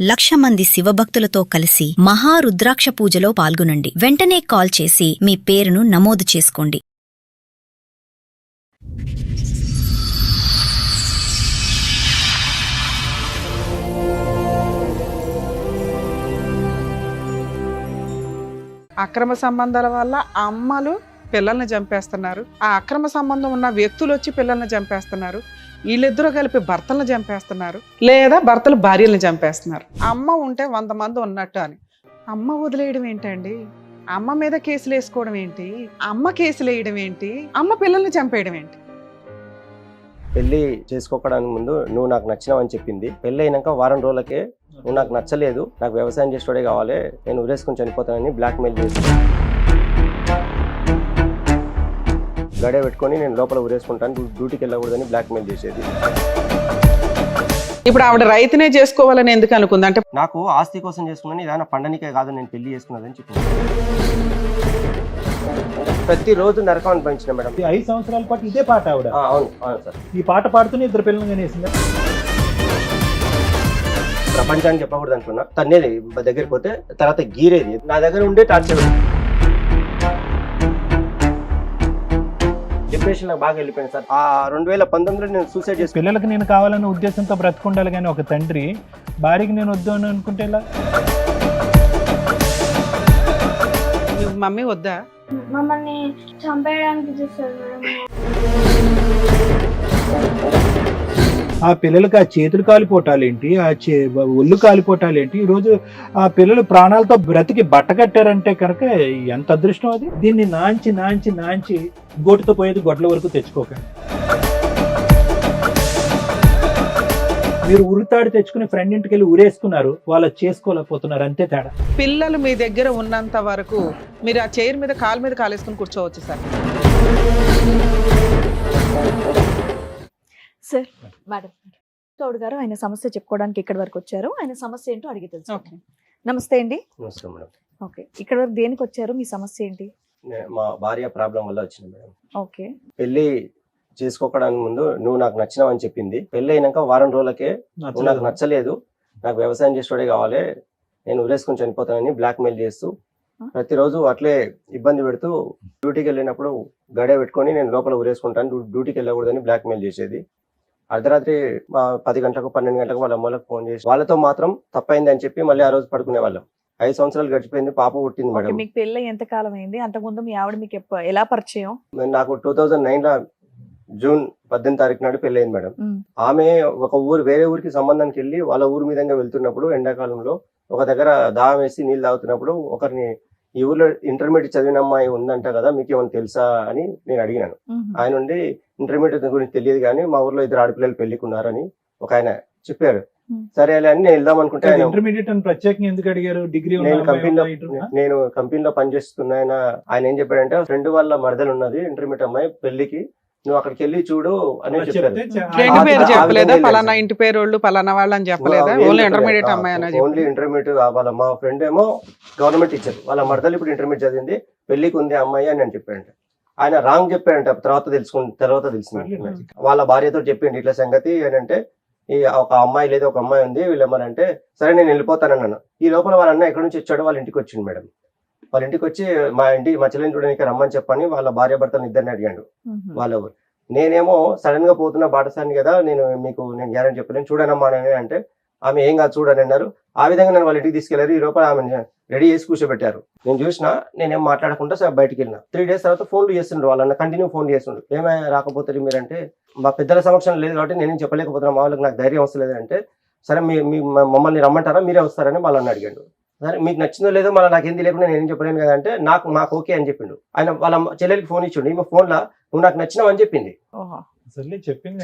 1,00,000 మంది శివభక్తులతో కలిసి మహారుద్రాక్ష పూజలో పాల్గొనండి. వెంటనే కాల్ చేసి మీ పేరును నమోదు చేసుకోండి. అక్రమ సంబంధాల వల్ల అమ్మలు పిల్లల్ని చంపేస్తున్నారు. ఆ అక్రమ సంబంధం ఉన్న వ్యక్తులు వచ్చి పిల్లల్ని చంపేస్తున్నారు. వీళ్ళిద్దరూ కలిపి భర్తలను చంపేస్తున్నారు, లేదా భర్తలు భార్యలను చంపేస్తున్నారు. అమ్మ ఉంటే 100 మంది ఉన్నట్టు అని అమ్మ వదిలేయడం ఏంటండి? అమ్మ మీద కేసులు వేసుకోవడం ఏంటి? అమ్మ కేసులు వేయడం ఏంటి? అమ్మ పిల్లల్ని చంపేయడం ఏంటి? పెళ్లి చేసుకోవడానికి ముందు నువ్వు నాకు నచ్చినావు అని చెప్పింది. పెళ్లి అయినాక వారం రోజులకే నువ్వు నాకు నచ్చలేదు, నాకు వ్యవసాయం చేసేవాడే కావాలి, నేను ఉరేసుకుని చనిపోతానని బ్లాక్ మెయిల్ చేసి గడే పెట్టుకొని నేను లోపల ఉరేసుకుంటాను, డ్యూటీకి వెళ్ళకూడదని బ్లాక్ మెయిల్ చేసేది. ఇప్పుడు ఆవిడ రైతునే చేసుకోవాలని ఎందుకు అనుకుంది? అంటే నాకు ఆస్తి కోసం చేసుకున్నాను, ఏదైనా పండనికే కాదు నేను పెళ్లి చేసుకున్నదని చెప్పింది. ప్రతిరోజు నరకం అనిపించిన మేడం. 5 సంవత్సరాల పాటు ఇదే పాట ఆవిడ. అవును అవును సార్. ఈ పాట పాడుతూనే 2 పిల్లలు కనేసిందా? ప్రపంచానికి చెప్పకూడదు అనుకున్నా. తన్నేది దగ్గరికి పోతే తర్వాత గీరేది నా దగ్గర ఉండే టార్చర్. డిప్రెషన్ నాకు బాగా వెళ్ళిపోయింది సార్. 2019లో నేను సూసైడ్ చేసి పిల్లలకి నేను కావాలనే ఉద్దేశంతో బ్రతుకుండాలి, కానీ ఒక తండ్రి భార్యకి నేను వద్దు అని అనుకుంటే ఎలా? మమ్మీ వద్దా? మమ్మల్ని చంపేయడానికి చూస్తారు మేడం. ఆ పిల్లలకి ఆ చేతులు కాలిపోటాలేంటి, ఒళ్ళు కాలిపోటాలేంటి? ఈరోజు ఆ పిల్లలు ప్రాణాలతో బ్రతికి బట్ట కట్టారంటే కనుక ఎంత అదృష్టం అది. దీన్ని నాంచి నాంచి నాంచి గోటుతో పోయేది గొడ్ల వరకు తెచ్చుకోకండి. మీరు ఉరితాడు తెచ్చుకుని ఫ్రెండ్ ఇంటికి వెళ్ళి ఉరేసుకున్నారు, వాళ్ళు చేసుకోలేకపోతున్నారు, అంతే తేడా. పిల్లలు మీ దగ్గర ఉన్నంత వరకు మీరు ఆ చైర్ మీద కాలు మీద కాలేసుకుని కూర్చోవచ్చు సార్. సార్, మేడం గౌడ్ గారు ఆయన సమస్య చెప్పుకోవడానికి ఇక్కడి వరకు వచ్చారు. ఆయన సమస్య ఏంటో అడిగి తెలుసు. నమస్తే అండి. నమస్కారం మేడం. ఓకే, ఇక్కడ వరకు దేనికి వచ్చారు? మీ సమస్య ఏంటి? మా భార్య ప్రాబ్లం వల్ల వచ్చింది మేడం. ఓకే, పెళ్లి చేసుకోవడానికి ముందు నువ్వు నాకు నచ్చినావు అని చెప్పింది. పెళ్లి అయినాక వారం రోజులకే నువ్వు నాకు నచ్చలేదు, నాకు వ్యవసాయం చేసేవాడే కావాలి, నేను ఉరేసుకుని చనిపోతానని బ్లాక్ మెయిల్ చేస్తూ ప్రతిరోజు అట్లే ఇబ్బంది పెడుతూ డ్యూటీకి వెళ్ళినప్పుడు గడే పెట్టుకొని నేను లోపల ఉరేసుకుంటాను, డ్యూటీకి వెళ్ళకూడదని బ్లాక్ మెయిల్ చేసేది. అర్ధరాత్రి 10 గంటలకు 12 గంటలకు వాళ్ళ అమ్మలకు ఫోన్ చేసి వాళ్ళతో మాత్రం తప్పైంది అని చెప్పి మళ్ళీ ఆ రోజు పడుకునే వాళ్ళం. 5 సంవత్సరాలు గడిచిపోయింది, పాప పుట్టింది మేడం. మీకు పెళ్ళి ఎంత కాలం అయింది? అంతకుముందు మీ ఆవిడ మీకు ఎలా పరిచయం? నాకు 2009లో జూన్ 18 తారీఖు నాడు పెళ్లి అయింది మేడం. ఆమె ఒక వేరే ఊరికి సంబంధానికి వెళ్ళి వాళ్ళ ఊరు మీదంగా వెళ్తున్నప్పుడు ఎండాకాలంలో ఒక దగ్గర దాహం వేసి నీళ్ళు తాగుతున్నప్పుడు ఒకరిని, ఈ ఊర్లో ఇంటర్మీడియట్ చదివిన అమ్మాయి ఉందంట కదా, మీకు ఏమైనా తెలుసా అని నేను అడిగినాను. ఆయన ఉండి ఇంటర్మీడియట్ గురించి తెలియదు కానీ మా ఊర్లో 2 ఆడపిల్లలు పెళ్లికున్నారని ఒక ఆయన చెప్పారు. సరే అని నేను వెళ్దాం అనుకుంటే ఇంటర్మీడియట్ అని ప్రత్యేకంగా ఎందుకు అడిగారు? డిగ్రీ నేను కంపెనీలో పనిచేస్తున్నా. ఆయన ఏం చెప్పాడంటే, ఫ్రెండ్ వాళ్ళ మరదలు ఉన్నది ఇంటర్మీడియట్ అమ్మాయి, పెళ్లికి నువ్వు అక్కడికి వెళ్ళి చూడు అని చెప్పారు. ఫ్రెండ్ పేరు చెప్పలేదా? పలానా ఇంటి పేరు వాళ్ళు పలానా వాళ్ళు అని చెప్పలేదా? ఓన్లీ ఇంటర్మీడియట్ అమ్మాయి అనేది. Only intermediate. వాళ్ళ మా ఫ్రెండ్ ఏమో గవర్నమెంట్ టీచర్, వాళ్ళ మరదలు ఇప్పుడు ఇంటర్మీడియట్ చదివింది, పెళ్లికి ఉంది అమ్మాయి అని నేను చెప్పాడంట. ఆయన రాంగ్ చెప్పాడంట. తర్వాత తెలిసింది వాళ్ళ భార్యతో చెప్పిండి ఇట్లా సంగతి ఏంటంటే, ఈ ఒక అమ్మాయి లేదు, ఒక అమ్మాయి ఉంది, వీళ్ళు ఏమనంటే సరే నేను వెళ్ళిపోతానన్నాను. ఈ లోపల వాళ్ళ అన్న ఎక్కడి నుంచి వచ్చాడో వాళ్ళ ఇంటికి వచ్చింది మేడం. వాళ్ళ ఇంటికి వచ్చి మా చెల్లెని చూడడానికి రమ్మని చెప్పని వాళ్ళ భార్య భర్తను ఇద్దరిని అడిగాడు. వాళ్ళ నేనేమో సడన్ గా పోతున్న బాటసాని కదా, నేను గ్యారెంటీ చెప్పలేను, చూడనమ్మా అని అంటే ఆమె ఏం కాదు చూడని అన్నారు. ఆ విధంగా నేను వాళ్ళ ఇంటికి తీసుకెళ్లారు. ఈ లోపల ఆమె రెడీ చేసి కూర్చోబెట్టారు. నేను చూసినా, నేనేం మాట్లాడకుండా సార్ బయటకు వెళ్ళిన. 3 డేస్ తర్వాత ఫోన్లు చేస్తుండ్రు, వాళ్ళన్న కంటిన్యూ ఫోన్ చేస్తుండ్రు. ఏమైనా రాకపోతే మీరంటే, మా పెద్దల సమక్షం లేదు కాబట్టి నేనేం చెప్పలేకపోతున్నా, మా వాళ్ళకి నాకు ధైర్యం వస్తలేదు అంటే, సరే మీ మమ్మల్ని రమ్మంటారా, మీరే వస్తారని వాళ్ళని అడిగాడు. సరే మీకు నచ్చిందో లేదో మళ్ళీ నాకేం తెలియకుండా నేనేం చెప్పలేను కదా అంటే, నాకు ఓకే అని చెప్పిండు. ఆయన వాళ్ళ చెల్లెలకి ఫోన్ ఇచ్చిండు. ఈమె ఫోన్లో నువ్వు నాకు నచ్చినావు అని చెప్పింది.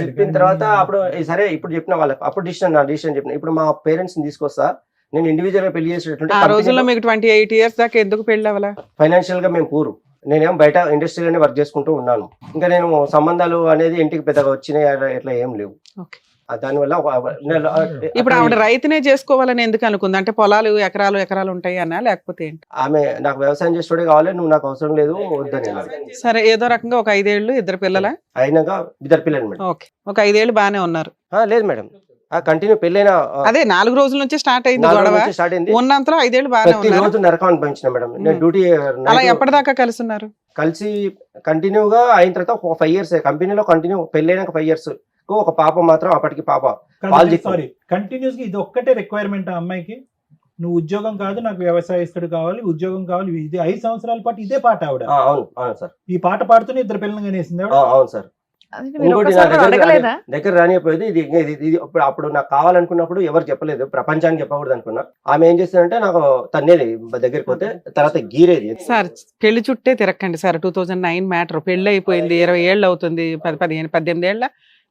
చెప్పిన తర్వాత అప్పుడు సరే ఇప్పుడు చెప్పిన వాళ్ళకి అప్పుడు డిసిషన్ చెప్పిన. ఇప్పుడు మా పేరెంట్స్ ని తీసుకొస్తా, నేను ఇండివిజువల్ గా పెళ్లి చేసేటట్టు. ఆ రోజుల్లో మీకు 28 years దాకా ఎందుకు పెళ్లి అవ్వాలా? ఫైనాన్షియల్ గా మేము పూరు. నేనేం బయట ఇండస్ట్రీలోనే వర్క్ చేసుకుంటూ ఉన్నాను. ఇంకా నేను సంబంధాలు అనేది ఇంటికి పెద్దగా వచ్చినాయి ఎట్లా ఏం లేవు. దానివల్ల ఇప్పుడు ఆవిడ రైతునే చేసుకోవాలని ఎందుకు అనుకుంది? అంటే పొలాలు ఎకరాలు ఉంటాయి అన్నా, లేకపోతే ఏంటి? ఆమె నాకు వ్యవసాయం చేసేవాడే కావాలి, నువ్వు నాకు అవసరం లేదు వద్దని. సరే, ఏదో రకంగా ఒక 5 ఏళ్ళు 2 పిల్లల అయినాక 2 పిల్లలు మేడం. ఓకే, ఒక 5 ఏళ్ళు బాగానే ఉన్నారు. లేదు మేడం, కంటిన్యూ పెళ్ళైన అదే 4 రోజుల నుంచి స్టార్ట్ అయింది 4 రోజుల గొడవ. నుంచి స్టార్ట్ అయింది. ఉన్నంతలో 5 ఏళ్ళు బాగానే ప్రతి ఉన్నారు. రోజు నరకం అనిపించిన మేడం. నేను ఉమ్. డ్యూటీ అలా ఎప్పటిదాకా కలిసి ఉన్నారు? కలిసి కంటిన్యూగా అయిన తర్వాత ఒక 5 years కంపెనీలో కంటిన్యూ పెళ్ళైనాక 5 years ఒక పాప మాత్రం అప్పటికి పాప పాలు చెప్పు. సారీ, కంటిన్యూస్ గా ఇది ఒక్కటే రిక్వైర్మెంట్ ఆ అమ్మాయికి? నువ్వు ఉద్యోగం కాదు, నాకు వ్యవసాయస్తుడు కావాలి, ఉద్యోగం కావాలి, ఇది 5 సంవత్సరాల పాటు ఇదే పాట ఆవిడ. అవును అవును సార్. ఈ పాట పాడుతూనే 2 పిల్లలు కనేసింది ఆవిడ. అవును సార్. అది మీరు ఇంకోటి నా ఒక్కసారి అడగలేదా? దగ్గర రానిపోయేది ఇది ఇది అప్పుడు నాకు కావాలనుకున్నప్పుడు ఎవరు చెప్పలేదు, ప్రపంచానికి చెప్పకూడదు అనుకున్నా. ఆమె ఏం చేస్తుందంటే నాకు తన్నేది దగ్గరికి పోతే, తర్వాత గీరేది. సార్ పెళ్లి చుట్టే తిరక్కండి సార్. 2009 మ్యాటర్, పెళ్లి అయిపోయింది, 20 ఏళ్ళు అవుతుంది, 15 18 ఏళ్ళ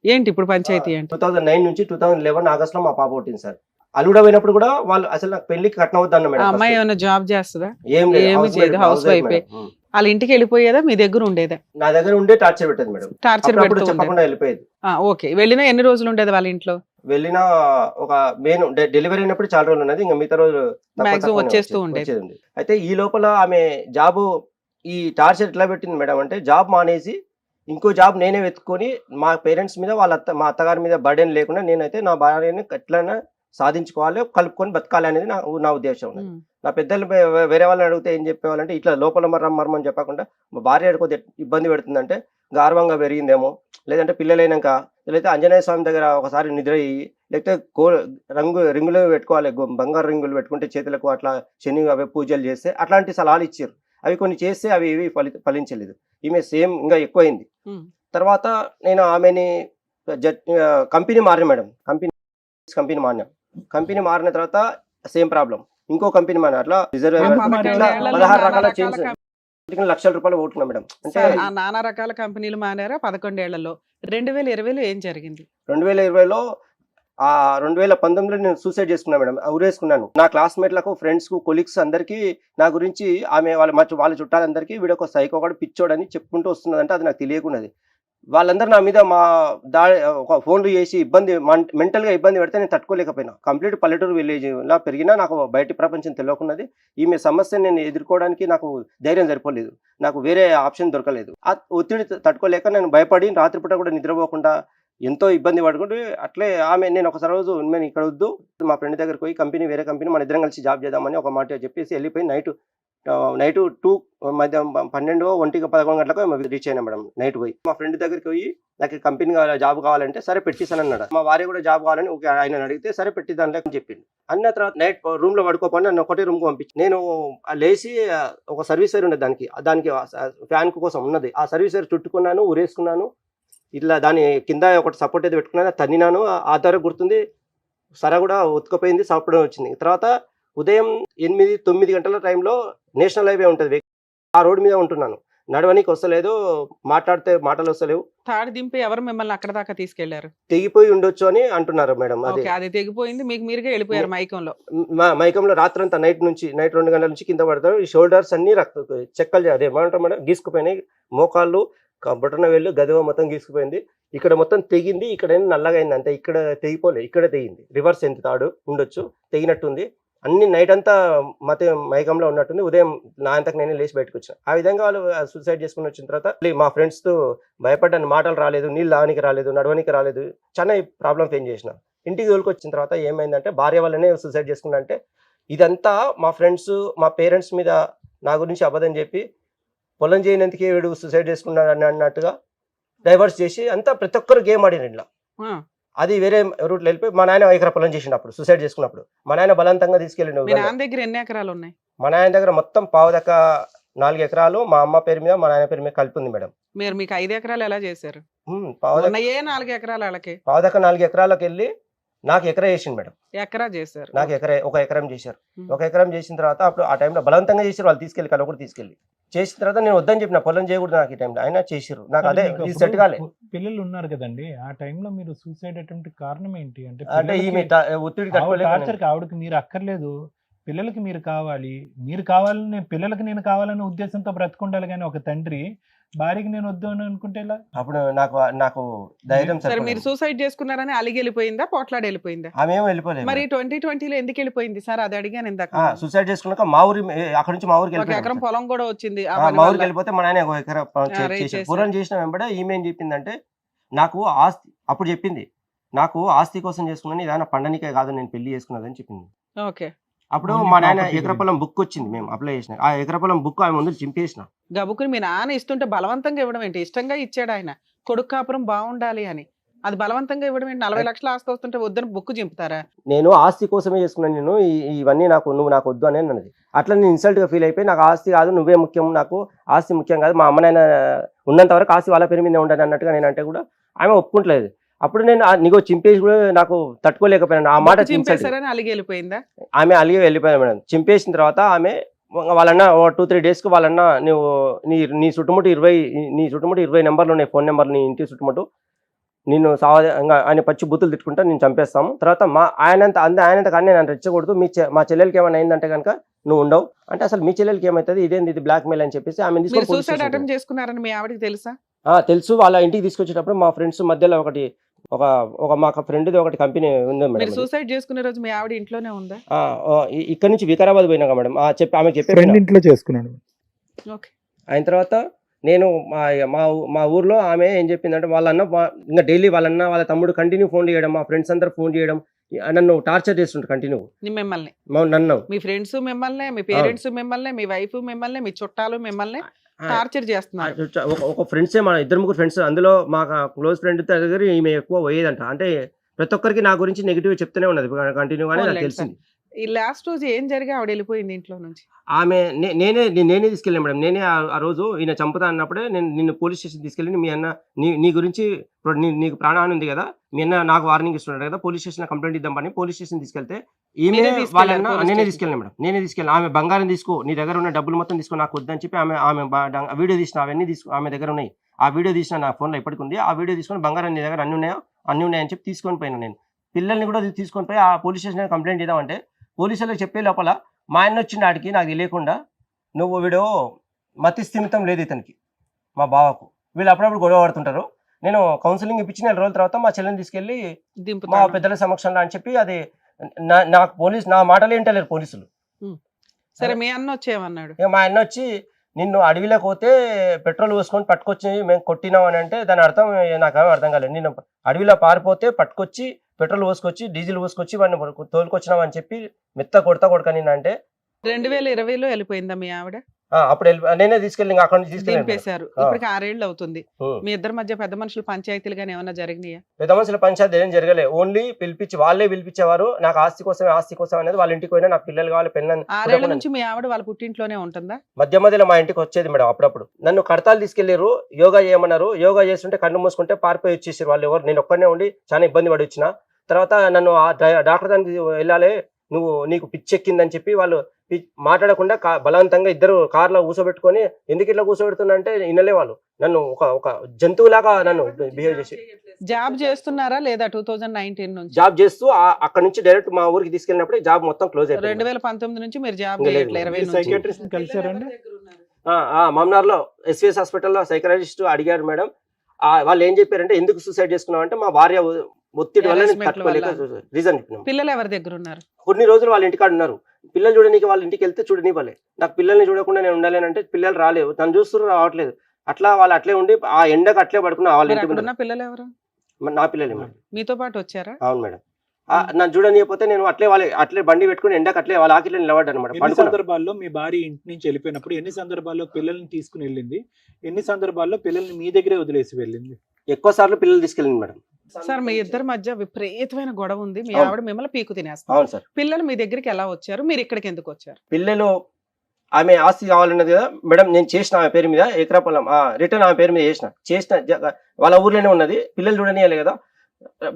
ఏంటి ఇప్పుడు పంచాయతీ ఏంటి? 2009 నుంచి 2011 ఆగస్ట్ లో మా పాప పుట్టింది సార్. అల్లుడ పోయినప్పుడు కూడా వాళ్ళు అసలు నాకు పెళ్లికి కట్నవద్దు అన్న ఆ మేడం. అమ్మాయి ఏమైనా జాబ్ చేస్తుందా? ఏం లేదు, ఏమీ house చేయదు, wife, house house wife wife. Madam. వాళ్ళ ఇంటికి వెళ్ళిపోయేదా, మీ దగ్గర ఉండేదా? నా దగ్గర ఉండే టార్చర్ పెట్టేది మేడం. టార్చర్ అప్పుడు పెడుతూ ఉండేదా? చెప్పకుండా వెళ్ళిపోయేది. ఓకే, వెళ్ళినా ఎన్ని రోజులు ఉండేది వాళ్ళ ఇంట్లో? వెళ్ళిన ఒక మెయిన్ డెలివరీ అయినప్పుడు చాలా రోజులు ఉన్నది, ఇంకా మిగతా రోజు Maximum వచ్చేస్తూ ఉండేది. అయితే ఈ లోపల ఆమె జాబ్ ఈ టార్చర్ ఎట్లా పెట్టింది మేడం అంటే, జాబ్ మానేసి ఇంకో జాబ్ నేనే వెతుక్కొని మా పేరెంట్స్ మీద మా అత్తగారి మీద బర్డెన్ లేకుండా నేనైతే నా భార్యని ఎట్లైనా సాధించుకోవాలి, కలుపుకొని బతకాలి అనేది నా ఉద్దేశం ఉన్నది. నా పెద్దలు వేరే వాళ్ళని అడిగితే ఏం చెప్పేవాళ్ళంటే, ఇట్లా లోపల మర్మం చెప్పకుండా మా భార్య కొద్దిగా ఇబ్బంది పెడుతుందంటే గార్వంగా పెరిగిందేమో, లేదంటే పిల్లలైనాక, లేకపోతే ఆంజనేయ స్వామి దగ్గర ఒకసారి నిద్ర అయ్యి, లేకపోతే రింగులు పెట్టుకోవాలి, బంగారు రింగులు పెట్టుకుంటే చేతులకు, అట్లా శని అవి పూజలు చేస్తే అట్లాంటి సలహాలు ఇచ్చారు. అవి కొన్ని చేస్తే అవి ఏవి ఫలించలేదు. ఈమె సేమ్ ఇంకా ఎక్కువైంది. తర్వాత నేను ఆమెని కంపెనీ మారిన మేడం. కంపెనీ మారిన తర్వాత సేమ్ ప్రాబ్లం, ఇంకో కంపెనీ మారిన, అట్లా రిజర్వ్ 16 రకాల చేంజ్, లక్షల రూపాయలు ఓటున్నా మేడం. అంటే నానా రకాల కంపెనీలు మానారా 11 ఏళ్లలో. 2020లో ఏం జరిగింది? 2020లో 2019లో నేను సూసైడ్ చేసుకున్నా మేడం, ఉరేసుకున్నాను. నా క్లాస్మేట్లకు, ఫ్రెండ్స్ కు, కొలీగ్స్ అందరికీ నా గురించి ఆమె వాళ్ళ చుట్టాలందరికీ వీడొక సైకో కూడా పిచ్చోడని చెప్పుకుంటూ వస్తున్నదంటే అది నాకు తెలియకున్నది. వాళ్ళందరూ నా మీద ఒక ఫోన్లు చేసి మెంటల్గా ఇబ్బంది పెడితే నేను తట్టుకోలేకపోయినా. కంప్లీట్ పల్లెటూరు విలేజ్ లా పెరిగినా నాకు బయట ప్రపంచం తెలియకున్నది. ఈమె సమస్యను నేను ఎదుర్కోవడానికి నాకు ధైర్యం సరిపోలేదు, నాకు వేరే ఆప్షన్ దొరకలేదు. ఆ ఒత్తిడి తట్టుకోలేక నేను భయపడి రాత్రిపూట కూడా నిద్రపోకుండా ఎంతో ఇబ్బంది పడుకుంటూ అట్లే నేను ఒకసారి రోజు నేను ఇక్కడ వద్దు, మా ఫ్రెండ్ దగ్గరికి పోయి వేరే కంపెనీ మన ఇద్దరం కలిసి జాబ్ చేద్దామని ఒక మాట చెప్పేసి వెళ్ళిపోయి నైట్ 2 మధ్య 12, 1, 11 గంటలకు రీచ్ అయినా మేడం. నైట్ పోయి మా ఫ్రెండ్ దగ్గరికి పోయి నాకు కంపెనీ జాబ్ కావాలంటే సరే పెట్టిస్తాను అన్నాడు. మా భార్య కూడా జాబ్ కావాలని ఆయన అడిగితే సరే పెట్టిద్దాంలే అని చెప్పింది. అన్న తర్వాత నైట్ రూమ్ లో పడుకోపని నన్ను ఒకటే రూమ్ కు పంపించి, నేను లేచి ఒక సర్వీస్ వైర్ ఉండేది, దానికి ఫ్యాన్ కోసం ఉన్నది, ఆ సర్వీస్ వైర్ చుట్టుకున్నాను, ఉరేసుకున్నాను. ఇట్లా దాని కింద ఒకటి సపోర్ట్ అయితే పెట్టుకున్నాను, తన్నినాను. ఆ తర్వాత గుర్తుంది, సర కూడా ఉతుకపోయింది, సాపడం వచ్చింది. తర్వాత ఉదయం 8-9 గంటల టైంలో నేషనల్ హైవే ఉంటుంది, ఆ రోడ్డు మీద ఉంటున్నాను. నడవనికి వస్తలేదు, మాట్లాడితే మాటలు వస్తలేవు. తాడు దింపి ఎవరు మిమ్మల్ని అక్కడ దాకా తీసుకెళ్లారు? తెగిపోయి ఉండొచ్చు అని అంటున్నారు మేడం. అది తెగిపోయింది, మీకు మీరుగా వెళ్ళిపోయారు మైకంలో. మైకంలో రాత్రంతా నైట్ 2 గంటల నుంచి కింద పడతారు. ఈ షోల్డర్స్ అన్ని చెక్కలు అదేమంటారు మేడం, గీసుకుపోయినాయి. మోకాళ్ళు, బొటన వేళ్ళు, గదివ మొత్తం గీసుకుపోయింది. ఇక్కడ మొత్తం తెగింది, ఇక్కడ నల్లగా అయింది. అంతే, ఇక్కడ తెగిపోలే, ఇక్కడ తెగింది. రివర్స్ ఎంత తాడు ఉండొచ్చు, తెగినట్టుంది. అన్ని నైట్ అంతా మైకంలో ఉన్నట్టుంది. ఉదయం నా అంతకు నేను లేచి బయటకు వచ్చాను. ఆ విధంగా వాళ్ళు సూసైడ్ చేసుకుని వచ్చిన తర్వాత మా ఫ్రెండ్స్ తో భయపడ్డాను. మాటలు రాలేదు, నీళ్ళు తాగనికి రాలేదు, నడవనికి రాలేదు, చాలా ప్రాబ్లం ఫేస్ చేసిన. ఇంటికి తోలుకొచ్చిన తర్వాత ఏమైందంటే, భార్య వల్లనే సూసైడ్ చేసుకున్నా అంటే, ఇదంతా మా ఫ్రెండ్స్, మా పేరెంట్స్ మీద నా గురించి అబద్ధం చెప్పి, పొలం చేయనందుకే వీడు సూసైడ్ చేసుకున్నాడు అన్నట్టుగా డైవర్స్ చేసి అంతా ప్రతి ఒక్కరు గేమ్ ఆడిన ఇట్లా. అది వేరే రూట్లో వెళ్ళిపోయి మా నాయన 1 ఎకరా పొలం చేసినప్పుడు, సూసైడ్ చేసుకున్నప్పుడు మా నాయన బలవంతంగా తీసుకెళ్ళిండు. మీ నాన్న దగ్గర ఎన్ని ఎకరాలు ఉన్నాయి? మా నాయన దగ్గర మొత్తం 4 ఎకరాలు మా అమ్మ పేరు మీద, మా నాయన పేరు మీద కలిపి ఉంది మేడం. మీకు 5 ఎకరాలు ఎలా చేశారు? 4 ఎకరాలు వాళ్ళకి 4 ఎకరాలకు వెళ్ళి నాకు ఎకరా చేసిండు మేడం. ఎకరా చేశారు? నాకు ఒక ఎకరం చేశారు. ఒక ఎకరం చేసిన తర్వాత అప్పుడు ఆ టైంలో బలవంతంగా చేశారు వాళ్ళు, తీసుకెళ్ళి కలవకూడదు తీసుకెళ్ళి. చేసిన తర్వాత నేను వద్దని చెప్పిన, పొలం చేయకూడదు నాకు ఈ టైంలో, అయినా చేసిర్రు. నాకు అదే సెట్ కాలే. పిల్లలు ఉన్నారు కదండి, ఆ టైంలో మీరు సూసైడ్ అటెంప్ట్ కారణం ఏంటి అంటే, ఈమె ఒత్తిడి టార్చర్కి ఆవిడకి మీరు అక్కర్లేదు, పిల్లలకి మీరు కావాలని పిల్లలకి నేను కావాలనే ఉద్దేశంతో బ్రతుకుండాలి. కానీ ఒక తండ్రి భార్యకి నేను వద్దు అని అనుకుంటే ఎలా? అప్పుడు నాకు ధైర్యం సరే, మీరు సూసైడ్ చేసుకున్నారని అలిగి వెళ్ళిపోయిందా, పోట్లాడి వెళ్ళిపోయిందా? ఆమె వెళ్ళిపోలేదు. మరి 2020లో ఎందుకు వెళ్ళిపోయింది సార్? అది అడిగాను ఇందాక. సూసైడ్ చేసుకున్నాక మా ఊరి, అక్కడ నుంచి మా ఊరికి ఒక ఎకరం పొలం కూడా వచ్చింది. మా ఊరికి వెళ్ళిపోతే మా నాయన 1 ఎకరం పూరం చేసిన వెంబడే ఈమె ఏం చెప్పిందంటే, నాకు ఆస్తి అప్పుడు చెప్పింది, నాకు ఆస్తి కోసం చేసుకున్నాను, ఇదైనా పండనికే కాదు నేను పెళ్లి చేసుకున్నదని చెప్పింది. ఓకే. అప్పుడు Only మా నాయన property ఎకర పొలం బుక్ వచ్చింది, మేము అప్లై చేసిన ఆ ఎకర పొలం బుక్ ఆమె ముందు చింపేసిన. గబుకుని మీ నాన్న ఇస్తుంటే బలవంతంగా ఇవ్వడం ఏంటి? ఇష్టంగా ఇచ్చాడు ఆయన, కొడుకు కాపురం బాగుండాలి అని. అది బలవంతంగా ఇవ్వడం ఏంటి? 40 లక్షలు ఆస్తి వస్తుంటే వద్దని బుక్ చింపుతారా? నేను ఆస్తి కోసమే చేసుకున్నాను, నేను ఇవన్నీ నువ్వు నాకు వద్దు అని అన్నది. అట్లా నేను ఇన్సల్ట్ గా ఫీల్ అయిపోయి, నాకు ఆస్తి కాదు నువ్వే ముఖ్యం, నాకు ఆస్తి ముఖ్యం కాదు, మా అమ్మ నాయన ఉన్నంత వరకు ఆస్తి వాళ్ళ పేరు మీద ఉండని అన్నట్టుగా నేను అంటే కూడా ఆమె ఒప్పుకుంటలేదు. అప్పుడు నేను నీకు చింపేసి కూడా నాకు తట్టుకోలేకపోయాను. ఆ మాట బుక్ చింపేశారని అలిగి వెళ్ళిపోయిందా? ఆమె అలిగి వెళ్ళిపోయాను మేడం. చింపేసిన తర్వాత ఆమె వాళ్ళన్న 2-3 డేస్కి వాళ్ళన్న నువ్వు నీ చుట్టుముట్టు 20 నెంబర్లు ఉన్నాయి, ఫోన్ నెంబర్, నీ ఇంటి చుట్టుముట్టు, నిన్ను ఆయన పచ్చి బూతులు తిట్టుకుంటా నేను చంపేస్తాము. తర్వాత ఆయనంత కానీ నేను రెచ్చకూడదు, మా చెల్లెలకి ఏమైనా అయిందంటే కనుక నువ్వు ఉండవు అంటే, అసలు మీ చెల్లెలకి ఏమవుతుంది, ఇదేంది ఇది బ్లాక్ మెయిల్ అని చెప్పేసి ఆమె మీరు సూసైడ్ అటెంప్ట్ చేసుకున్నారని మీ ఆవిడకి తెలుసా? తెలుసు. వాళ్ళ ఇంటికి తీసుకొచ్చేటప్పుడు మా ఫ్రెండ్స్ మధ్యలో ఒక మా ఫ్రెండ్ది ఒకటి కంపెనీ ఉంది మీరు మేడం. సూసైడ్ చేసుకునే రోజు మీ ఆవిడ ఇంట్లోనే ఉందా? ఇక్కడ నుంచి వికారాబాద్ పోయినాక మేడం ఆమె చెప్పి ఫ్రెండ్ ఇంట్లో చేసుకున్నాడు. ఓకే. అయిన తర్వాత నేను మా ఊర్లో ఆమె ఏం చెప్పిందంటే, వాళ్ళన్న ఇంకా డైలీ వాళ్ళ తమ్ముడు కంటిన్యూ ఫోన్ చేయడం, మా ఫ్రెండ్స్ అందరూ ఫోన్ చేయడం, నన్ను టార్చర్ చేస్తుంటారు కంటిన్యూ. మిమ్మల్ని, నన్ను మీ ఫ్రెండ్స్ మిమ్మల్ని, మీ పేరెంట్స్ మిమ్మల్ని, మీ వైఫ్ మిమ్మల్ని, మీ చుట్టాలు మిమ్మల్ని టార్చర్ చేస్తున్నారు. ఒక ఫ్రెండ్సే, మన 2-3 ఫ్రెండ్స్, అందులో మా క్లోజ్ ఫ్రెండ్ దగ్గర ఈమె ఎక్కువ పోయేదంట. అంటే ప్రతి ఒక్కరికి నా గురించి నెగిటివ్ చెప్తూనే ఉన్నది కంటిన్యూగానే, నాకు తెలిసింది. ఈ లాస్ట్ రోజు ఏం జరిగి ఆవిడ వెళ్ళిపోయింది ఇంట్లో నుంచి? ఆమె నేనే తీసుకెళ్ళాను మేడం. నేనే ఆ రోజు ఈయన చంపుతా అన్నప్పుడే నిన్ను పోలీస్ స్టేషన్ తీసుకెళ్ళి, మీ అన్న నీ గురించి నీకు ప్రాణహాని ఉంది కదా, మీ అన్న నాకు వార్నింగ్ ఇస్తున్నాడు కదా, పోలీస్ స్టేషన్ కంప్లైంట్ ఇద్దాం పని పోలీస్ స్టేషన్ తీసుకెళ్తే ఈమె వాళ్ళన్న నేనే తీసుకెళ్ళాను మేడం. నేనే తీసుకెళ్ళాను. ఆమె బంగారం తీసుకో, నీ దగ్గర ఉన్న డబ్బులు మొత్తం తీసుకో, నాకు వద్దని చెప్పి ఆమె వీడియో తీసిన, అవన్నీ ఆమె దగ్గర ఉన్నాయి. ఆ వీడియో తీసిన నా ఫోన్లో ఇప్పటికి ఉంది. ఆ వీడియో తీసుకొని, బంగారం నీ దగ్గర అన్ని ఉన్నాయని చెప్పి తీసుకొని పోయాను. నేను పిల్లల్ని కూడా తీసుకొని పోయి ఆ పోలీస్ స్టేషన్ కంప్లైంట్ చేద్దామంటే, పోలీసులకు చెప్పే లోపల మా ఆయన వచ్చింది ఆడికి, నాకు తెలియకుండా, నువ్వు వీడు మతి స్థిమితం లేదు ఇతనికి, మా బావకు, వీళ్ళు అప్పుడప్పుడు గొడవ పడుతుంటారు, నేను కౌన్సిలింగ్ ఇప్పించి 4 రోజుల తర్వాత మా చెల్లెని తీసుకెళ్ళి మా పెద్దల సమక్షంలో అని చెప్పి, అది నాకు నా మాటలు ఏంటలేరు పోలీసులు. సరే, మీ అన్న వచ్చేమన్నాడు? మా అన్న వచ్చి, నిన్ను అడవిలోకి పోతే పెట్రోల్ పోసుకొని పట్టుకొచ్చి మేము కొట్టినాం అని అంటే, దాని అర్థం నాకేమో అర్థం కాలేదు. నేను అడవిలో పారిపోతే పట్టుకొచ్చి పెట్రోల్ పోసుకొచ్చి డీజిల్ పోసుకొచ్చి వాడిని తోలుకొచ్చినాం అని చెప్పి మెత్త కొడక నిన్న అంటే. 2020లో వెళ్ళిపోయిందా మీ ఆవిడ? అప్పుడు నేనే తీసుకెళ్ళి అక్కడ నుంచి దింపేశారు. ఇప్పటికి 6 ఏళ్ళు అవుతుంది. మీ ఇద్దరి మధ్య పెద్ద మనుషులు పంచాయతీలు గానీ ఏమన్నా జరిగినాయా? పెద్ద మనుషుల పంచాయతీ ఏం జరగలే. ఓన్లీ వాళ్ళే పిలిపించేవారు. నాకు ఆస్తి కోసం అనేది, వాళ్ళ ఇంటికి పోయినా నాకు పిల్లలు కావాలి, పెళ్ళని. 6 ఏళ్ల నుంచి మీ ఆవిడ వాళ్ళ పుట్టింట్లోనే ఉంటుందా? మధ్యలో మా ఇంటికి వచ్చేది మేడం. అప్పుడప్పుడు నన్ను కడతాలు తీసుకెళ్లారు, యోగా చేయమన్నారు. యోగా చేస్తుంటే కళ్ళు మూసుకుంటే పారిపోయి వచ్చేసారు వాళ్ళు. ఎవరు, నేను ఒక్కనే ఉండి చాలా ఇబ్బంది పడి వచ్చిన తర్వాత నన్ను డాక్టర్ దానికి వెళ్ళాలి, నీకు పిచ్చెక్కిందని చెప్పి వాళ్ళు మాట్లాడకుండా బలవంతంగా ఇద్దరు కార్లో కూర్చోబెట్టుకొని, ఎందుకు ఇట్లా కూర్చోబెడుతున్నా అంటే వినలే వాళ్ళు. నన్ను ఒక జంతువులాగా నన్ను బిహేవ్ చేసి. జాబ్ చేస్తున్నారా లేదా? 2019 నుంచి జాబ్ చేస్తూ అక్కడ నుంచి డైరెక్ట్ మా ఊరికి తీసుకెళ్ళినప్పుడు జాబ్ మొత్తం క్లోజ్ అయిపోయింది. 2019 నుంచి మీరు జాబ్ చేయట్లేదు. మమ్నార్ లో ఎస్విఎస్ హాస్పిటల్లో సైకరాలజిస్ట్ అడిగారు మేడం. వాళ్ళు ఏం చెప్పారంటే, ఎందుకు సూసైడ్ చేసుకున్నావు అంటే, మా భార్య ఒత్తిడి వల్ల రీజన్ చెప్పినాం. పిల్లలు ఎవరి దగ్గర ఉన్నారు? కొన్ని రోజులు వాళ్ళ ఇంటికాడ ఉన్నారు. పిల్లలు చూడడానికి వాళ్ళ ఇంటికి వెళ్తే చూడనివ్వలే. నాకు పిల్లల్ని చూడకుండా నేను ఉండాలేనంటే, పిల్లలు రాలేదు, తను చూస్తున్నారు రావట్లేదు. అట్లా వాళ్ళు అట్లే ఉండి ఆ ఎండకు అట్లే పడుకున్నా. వాళ్ళ ఇంటికి పిల్లలు ఎవరు? నా పిల్లలే మేడం. మీతో పాటు వచ్చారా? అవును మేడం. నన్ను చూడనియకపోతే నేను అట్లే బండి పెట్టుకుని ఎండకు అట్లే వాళ్ళ ఆకిట్లో నిలబడ్డాను అనమాట. ఎన్ని సందర్భాల్లో మీ భార్య ఇంటి నుంచి వెళ్ళిపోయినప్పుడు, ఎన్ని సందర్భాల్లో పిల్లల్ని తీసుకుని వెళ్ళింది, ఎన్ని సందర్భాల్లో పిల్లల్ని మీ దగ్గరే వదిలేసి వెళ్ళింది? ఎక్కువ సార్లు పిల్లలు తీసుకెళ్ళింది మేడం. సార్, మీ ఇద్దరి మధ్య విపరీతమైన గొడవ ఉంది. మీ ఆవిడ మిమ్మల్ని పీకు తినేస్తారు. అవును సార్. పిల్లలు మీ దగ్గరికి ఎలా వచ్చారు? మీరు ఇక్కడికి ఎందుకు వచ్చారు? పిల్లలు ఆమె ఆస్తి కావాలన్నది కదా మేడం, నేను చేసిన ఆమె పేరు మీద ఎకరా పొలం రిటర్న్ ఆమె పేరు మీద చేసిన వాళ్ళ ఊర్లోనే ఉన్నది. పిల్లలు చూడనియాలి కదా,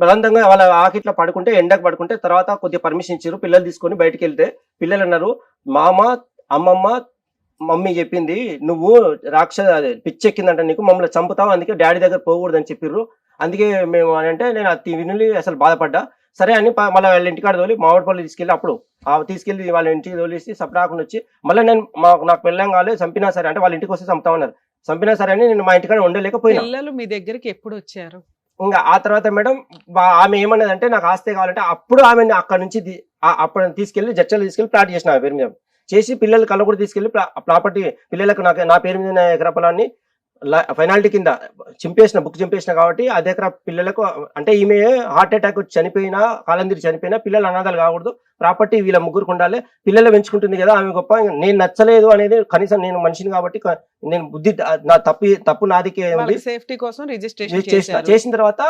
బలవంతంగా వాళ్ళ ఆకిట్లో పడుకుంటే, ఎండకు పడుకుంటే, తర్వాత కొద్దిగా పర్మిషన్ ఇచ్చారు. పిల్లలు తీసుకొని బయటకు వెళ్తే పిల్లలు అన్నారు, మామ అమ్మమ్మ మమ్మీ చెప్పింది, నువ్వు పిచ్చెక్కిందంట నీకు, మమ్మల్ని చంపుతావు, అందుకే డాడీ దగ్గర పోకూడదు అని చెప్పిర్రు, అందుకే మేము అని అంటే నేను అది విని అసలు బాధపడ్డా. సరే అని మళ్ళీ వాళ్ళ ఇంటికాడ తోలి మామిడిపల్లి తీసుకెళ్ళి, అప్పుడు తీసుకెళ్ళి వాళ్ళ ఇంటికి తోలిసి సపరాకుండా వచ్చి, మళ్ళీ నేను నాకు పెళ్ళం కావాలి, చంపినా సరే అంటే వాళ్ళ ఇంటికి వస్తే చంపుతామన్నారు. చంపినా సరే అని నేను మా ఇంటికాడ ఉండలేకపోయినా. పిల్లలు మీ దగ్గరికి ఎప్పుడు వచ్చారు? ఇంకా ఆ తర్వాత మేడం ఆమె ఏమన్నది అంటే, నాకు ఆస్తి కావాలంటే, అప్పుడు ఆమె అక్కడ నుంచి అప్పుడు తీసుకెళ్లి జడ్చలు తీసుకెళ్లి ప్లాట్ చేసిన ఆమె పేరు మీద చేసి, పిల్లలు కళ్ళ కూడా తీసుకెళ్లి ప్రాపర్టీ పిల్లలకు నా పేరు మీద ఎకరా పొలాన్ని ఫైనాలిటీ కింద బుక్ చింపేసిన కాబట్టి ఆ దగ్గర పిల్లలకు అంటే ఈమె హార్ట్ అటాక్ వచ్చి చనిపోయినా కాలం తిరిగి చనిపోయినా పిల్లలు అనాథాలు కాకూడదు, ప్రాపర్టీ వీళ్ళ ముగ్గురికి ఉండాలి, పిల్లలు పెంచుకుంటుంది కదా ఆమె గొప్ప, నేను నచ్చలేదు అనేది కనీసం నేను మనిషిని కాబట్టి నేను బుద్ధి నా తప్పు నాదికే ఉంది. సేఫ్టీ కోసం రిజిస్ట్రేషన్ చేసిన తర్వాత